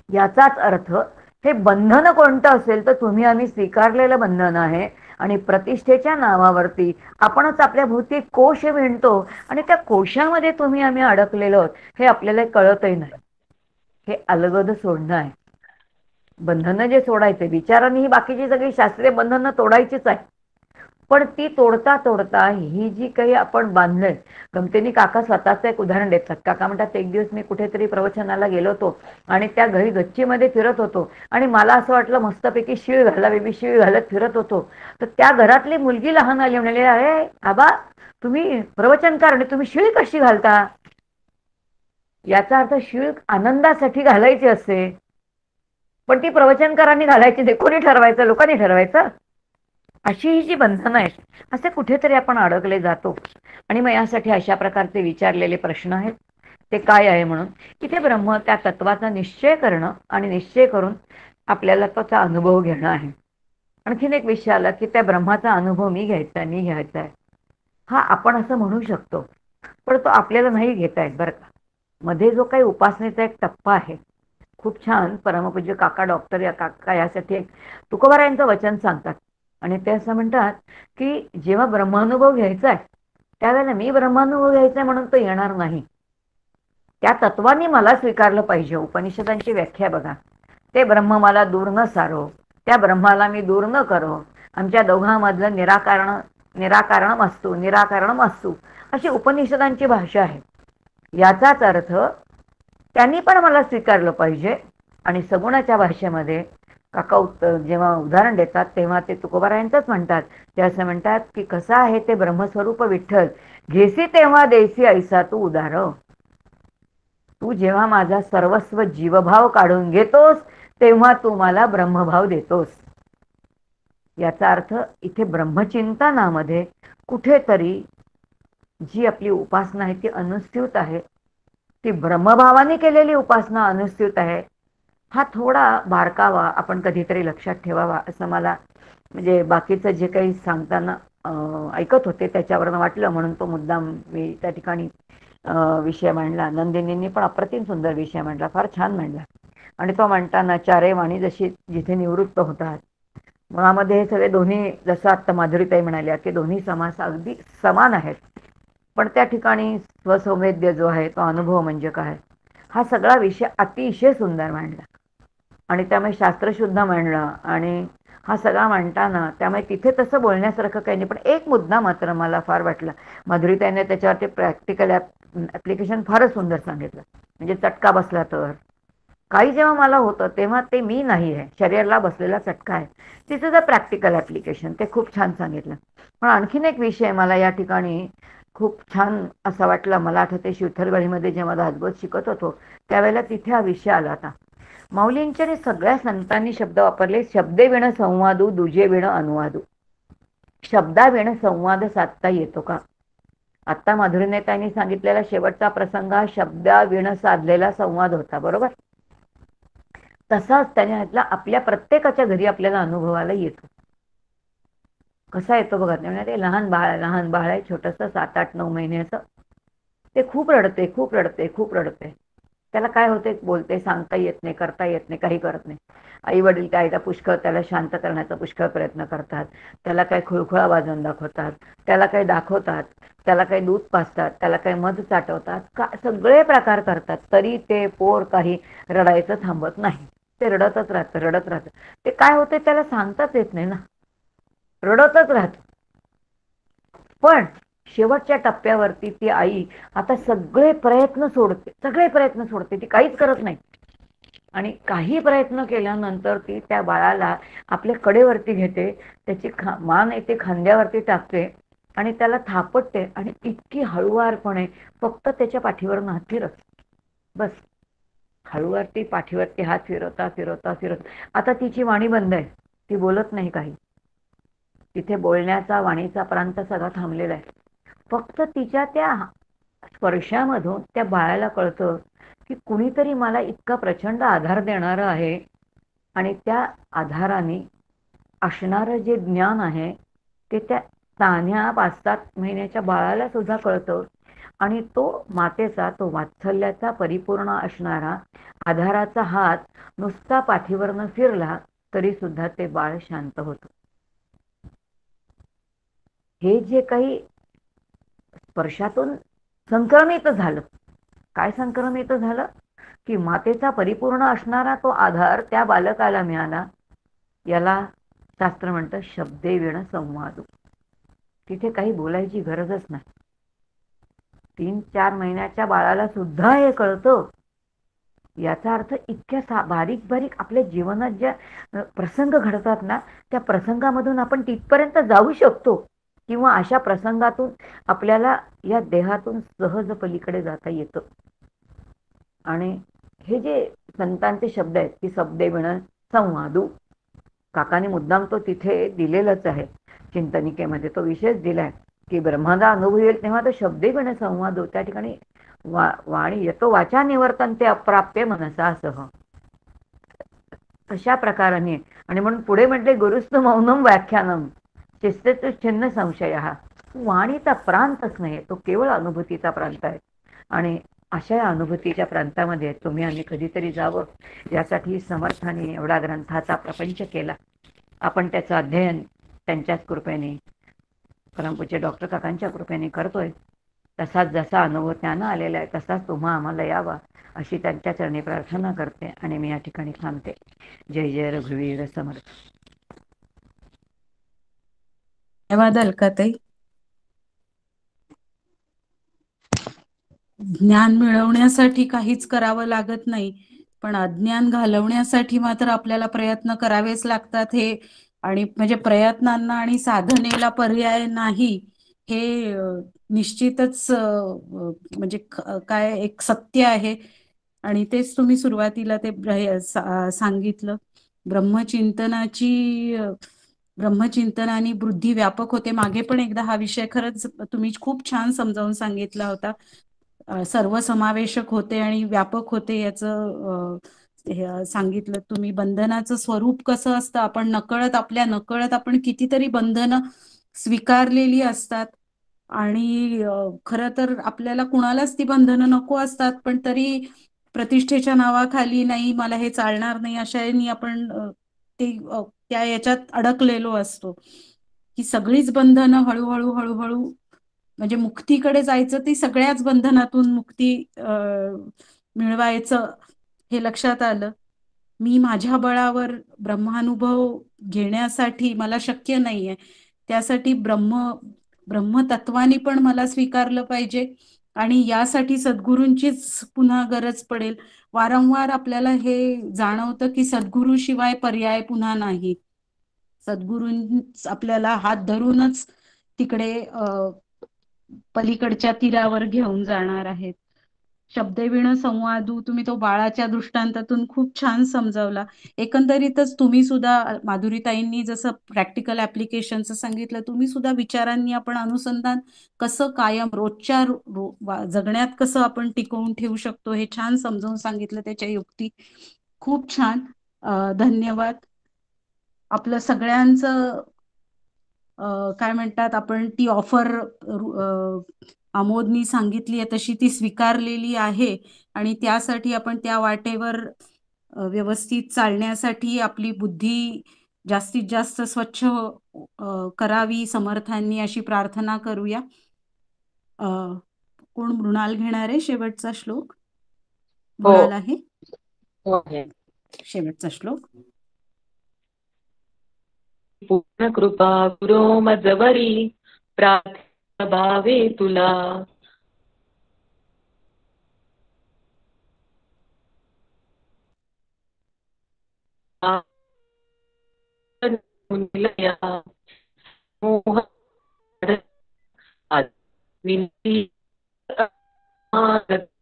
याचाच अर्थ हे बंधन कोणतं असेल तर तुम्ही आम्ही स्वीकारलेलं बंधन आहे. आणि प्रतिष्ठेच्या नावावरती आपणच आपल्या भोवती कोश विणतो आणि त्या कोशामध्ये तुम्ही आम्ही अडकलेलो आहोत हे आपल्याला कळतही नाही. हे अलगद सोडणं आहे. बंधनं जे सोडायचे, विचारांनी ही बाकीची सगळी शास्त्रीय बंधनं तोडायचीच आहे. पण ती तोडता तोडता ही जी काही आपण बांधलंय, गमतीने काका स्वतःचं एक उदाहरण देतात. काका म्हणतात, एक दिवस मी कुठेतरी प्रवचनाला गेलो होतो आणि त्या घरी गच्चीमध्ये फिरत होतो आणि मला असं वाटलं मस्तपैकी शीळ घालावी, मी शीळ घालत फिरत होतो. तर त्या घरातली मुलगी लहान आली, म्हणाली, अरे आबा तुम्ही प्रवचनकार आणि तुम्ही शीळ कशी घालता. याचा अर्थ शीळ आनंदासाठी घालायची असते, पण ती प्रवचनकारांनी घालायची नाही. कोणी ठरवायचं, लोकांनी ठरवायचं. अशी ही जी बंधनं आहेत, असे कुठेतरी आपण अडकले जातो. आणि मग यासाठी अशा प्रकारचे विचारलेले प्रश्न आहेत. ते काय आहे म्हणून इथे ब्रह्म त्या तत्वाचा निश्चय करणं आणि निश्चय करून आपल्याला त्याचा अनुभव घेणं आहे. आणखीन एक विषय आला की त्या ब्रह्माचा अनुभव मी घ्यायचा आहे. हा आपण असं म्हणू शकतो, पण तो आपल्याला नाही घेता येत बरं का. मध्ये जो काही उपासनेचा एक टप्पा आहे, खूप छान परमपूज्य काका डॉक्टर या काका यासाठी एक तुकोबारायांचं वचन सांगतात. आणि ते असं म्हणतात की जेव्हा ब्रह्मानुभव घ्यायचा आहे त्यावेळेला मी ब्रह्मानुभव घ्यायचा आहे म्हणून तो येणार नाही. त्या तत्वाने मला स्वीकारलं पाहिजे. उपनिषदांची व्याख्या बघा, ते ब्रह्म मला दूर न सारो, त्या ब्रह्माला मी दूर न करो, आमच्या दोघांमधलं निराकारणम असतो, अशी उपनिषदांची भाषा आहे. याचाच अर्थ त्यांनी पण मला स्वीकारलं पाहिजे. आणि सगुणाच्या भाषेमध्ये काका जेव्हा उदाहरण देतात तेव्हा ते तुकोबारायांचंच म्हणतात. ते असं म्हणतात की कसं आहे ते ब्रह्मस्वरूप विठ्ठल, घेसी तेव्हा देसी ऐसा तू उदार. तू जेव्हा माझा सर्वस्व जीवभाव काढून घेतोस तेव्हा तू मला ब्रह्मभाव देतोस. याचा अर्थ इथे ब्रह्मचिंतनामध्ये कुठेतरी जी आपली उपासना आहे ती अनुस्यूत आहे, ती ब्रह्मभावाने केलेली उपासना अनुस्यूत आहे. हा थोडा बारकावा आपण कधीतरी लक्षात ठेवावा असं मला म्हणजे बाकीचं जे काही सांगताना ऐकत होते त्याच्यावरनं वाटलं, म्हणून तो मुद्दाम मी त्या ठिकाणी विषय मांडला. नंदिनींनी पण अप्रतिम सुंदर विषय मांडला, फार छान मांडला. आणि तो म्हणताना चारे वाणी जशी जिथे निवृत्त होतात, मुळामध्ये हे सगळे दोन्ही, जसं आत्ता माधुरीताई म्हणाल्या की दोन्ही समास अगदी समान आहेत, पण त्या ठिकाणी स्वसंवेद्य जो आहे तो अनुभव म्हणजे काय, हा सगळा विषय अतिशय सुंदर मांडला. आणि त्यामुळे शास्त्रशुद्ध मांडलं. आणि हा सगळा मांडताना त्यामुळे तिथे तसं बोलण्यासारखं काही नाही. पण एक मुद्दा मात्र मला फार वाटला, माधुरीताईने त्याच्यावरती प्रॅक्टिकल ॲप्लिकेशन फारच सुंदर सांगितलं. म्हणजे चटका बसला तर काही जेव्हा मला होतं तेव्हा ते मी नाही आहे, शरीराला बसलेला चटका आहे. ते सुद्धा प्रॅक्टिकल ॲप्लिकेशन ते खूप छान सांगितलं. पण आणखीन एक विषय मला या ठिकाणी खूप छान असा वाटला. मला आठवते शिवथरगडीमध्ये जेव्हा दासबोध शिकत होतो त्यावेळेला तिथे हा विषय आला होता. माऊलींच्या सगळ्या संतांनी शब्द वापरले, शब्दे विण संवादू दुजे विण अनुवादू. शब्दा विण संवाद साधता येतो का? आत्ता माधुरीने त्यांनी सांगितलेला शेवटचा प्रसंग हा शब्दा विण साधलेला संवाद होता, बरोबर? तसाच त्याने म्हटलं आपल्या प्रत्येकाच्या घरी आपल्याला अनुभवाला येतो. कसा येतो बघा, ते लहान बाळ आहे, छोटंसं 7-8-9 महिन्याचं. ते खूप रडते, खूप रडते, खूप रडते. त्याला काय होते, बोलते, सांगता येत नाही, करता येत नाही, काही करत नाही. आई वडील त्याला पुष्कळ त्याला शांत करण्याचा पुष्कळ प्रयत्न करतात. त्याला काही खुळखुळा वाजवून दाखवतात, त्याला काही दाखवतात, त्याला काही दूध पाजतात, त्याला काही मध चाटवतात, का सगळे प्रकार करतात. तरी ते पोर काही रडायचं थांबत नाही. ते रडतच राहतं, रडत राहतं. ते काय होते त्याला सांगताच येत नाही ना, रडतच राहत. पण शेवटच्या टप्प्यावरती ती आई आता सगळे प्रयत्न सोडते, ती काहीच करत नाही. आणि काही प्रयत्न केल्यानंतर ती त्या बाळाला आपल्या कडेवरती घेते, त्याची मान येते खांद्यावरती टाकते आणि त्याला थापटते आणि इतकी हळुवारपणे फक्त त्याच्या पाठीवरून हात फिरत, बस हळूवारती पाठीवरती हात फिरवता फिरवता फिरवता. आता तिची वाणी बंद आहे, ती बोलत नाही काही. तिथे बोलण्याचा वाणीचा प्रांत सगळा थांबलेला आहे. फक्त तिच्या त्या स्पर्शामधून त्या बाळाला कळतं की कुणीतरी मला इतका प्रचंड आधार देणारं आहे. आणि त्या आधाराने असणारं जे ज्ञान आहे ते त्या तान्ह्या 5-7 महिन्याच्या बाळाला सुद्धा कळतं. आणि तो मातेचा, तो वात्सल्याचा परिपूर्ण असणारा आधाराचा हात नुसता पाठीवरनं फिरला तरी सुद्धा ते बाळ शांत होतं. हे जे काही स्पर्शातून संक्रमित झालं, काय संक्रमित झालं की मातेचा परिपूर्ण असणारा तो आधार त्या बालकाला मिळाला. याला शास्त्र म्हणतं शब्दे विण संवादू. तिथे काही बोलायची गरजच नाही. 3-4 महिन्याच्या बाळाला सुद्धा हे कळतं. याचा अर्थ इतक्या बारीक बारीक आपल्या जीवनात ज्या प्रसंग घडतात ना, त्या प्रसंगामधून आपण तिथपर्यंत जाऊ शकतो किंवा अशा प्रसंगातून आपल्याला या देहातून सहज पलीकडे जाता येतं. आणि हे जे संतांचे शब्द आहेत की शब्दे विण संवादू, काकाने मुद्दाम तो तिथे दिलेलाच आहे, चिंतनिकेमध्ये तो विषयच दिलाय की ब्रह्माचा अनुभव येईल तेव्हा तो शब्दे विण संवादू. त्या ठिकाणी वाणी येतो वाचा निवर्तन ते अप्राप्य मनसासह, अशा प्रकाराने. आणि म्हणून पुढे म्हटले गुरुस्तु मौनम व्याख्यानम शिस्तेतु छिन्न संशय. वाणीचा प्रांतच नाही, तो केवळ अनुभूतीचा प्रांत आहे. आणि अशा या अनुभूतीच्या प्रांतामध्ये तुम्ही आम्ही कधीतरी जावं, यासाठी समर्थाने एवढा ग्रंथाचा प्रपंच केला. आपण त्याचं अध्ययन त्यांच्याच कृपेने, परमपूज्य डॉक्टर काकांच्या कृपेने करतोय. तसाच जसा अनुभव त्यांना आलेला आहे तसाच तुम्हा आम्हाला यावा अशी त्यांच्या चरणी प्रार्थना करते. आणि मी या ठिकाणी थांबते. जय जय रघुवीर समर्थ. धन्यवाद अलकाताई. ज्ञान मिळवण्यासाठी काहीच करावं लागत नाही, पण अज्ञान घालवण्यासाठी मात्र आपल्याला प्रयत्न करावेच लागतात. हे आणि म्हणजे प्रयत्नांना आणि साधनेला पर्याय नाही, हे निश्चितच म्हणजे काय एक सत्य आहे. आणि तेच तुम्ही सुरुवातीला ते सांगितलं, ब्रह्मचिंतनाने बुद्धी व्यापक होते. मागे पण एकदा हा विषय खरंच तुम्ही खूप छान समजावून सांगितला होता. सर्व समावेशक होते आणि व्यापक होते, याचं सांगितलं तुम्ही बंधनाचं स्वरूप कसं असतं. आपण आपल्या नकळत आपण कितीतरी बंधनं स्वीकारलेली असतात आणि खरं तर आपल्याला कुणालाच ती बंधनं नको असतात, पण तरी प्रतिष्ठेच्या नावाखाली नाही मला हे चालणार नाही अशा याने आपण त्या याच्यात अडकलेलो असतो. की सगळीच बंधनं हळूहळू हळूहळू म्हणजे मुक्तीकडे जायचं, ती सगळ्याच बंधनातून मुक्ती मिळवायचं हे लक्षात आलं. मी माझ्या बळावर ब्रह्मानुभव घेण्यासाठी मला शक्य नाहीये, त्यासाठी ब्रह्मतत्वानी पण मला स्वीकारलं पाहिजे आणि यासाठी सद्गुरूंचीच पुन्हा गरज पडेल. वारंवार आपल्याला हे जाणवतं की सद्गुरूशिवाय पर्याय पुन्हा नाही. सद्गुरूंच आपल्याला हात धरूनच तिकडे पलीकडच्या तीरावर घेऊन जाणार आहेत. शब्दविण संवादू तुम्ही तो बाळाच्या दृष्टांतातून खूप छान समजावला. एकंदरीतच तुम्ही सुद्धा माधुरीताईंनी जसं प्रॅक्टिकल ऍप्लिकेशनचं सांगितलं, तुम्ही सुद्धा विचारांनी आपण अनुसंधान कसं कायम रोजच्या जगण्यात कसं आपण टिकवून ठेवू शकतो हे छान समजावून सांगितलं. त्याच्या युक्ती खूप छान. धन्यवाद. आपलं सगळ्यांचं काय म्हणतात आपण ती ऑफर आमोदनी सांगितली आहे तशी ती स्वीकारलेली आहे आणि त्यासाठी आपण त्या वाटेवर व्यवस्थित चालण्यासाठी आपली बुद्धी जास्तीत जास्त स्वच्छ करावी समर्थांनी अशी प्रार्थना करूया. कोण मृणाल घेणार आहे शेवटचा श्लोक? मृणाल आहे शेवटचा श्लोक. पूर्ण कृपा गुरो मजवरी प्रार्थना भावे तुला.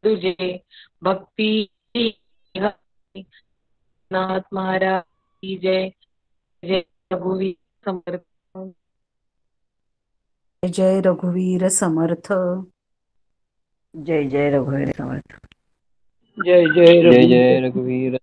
तुझे भक्ती नाथ महाराज की जय. जय रघुवीर समर्थ. जय रघुवीर समर्थ. जय जय रघुवीर समर्थ. जय जय रघुवीर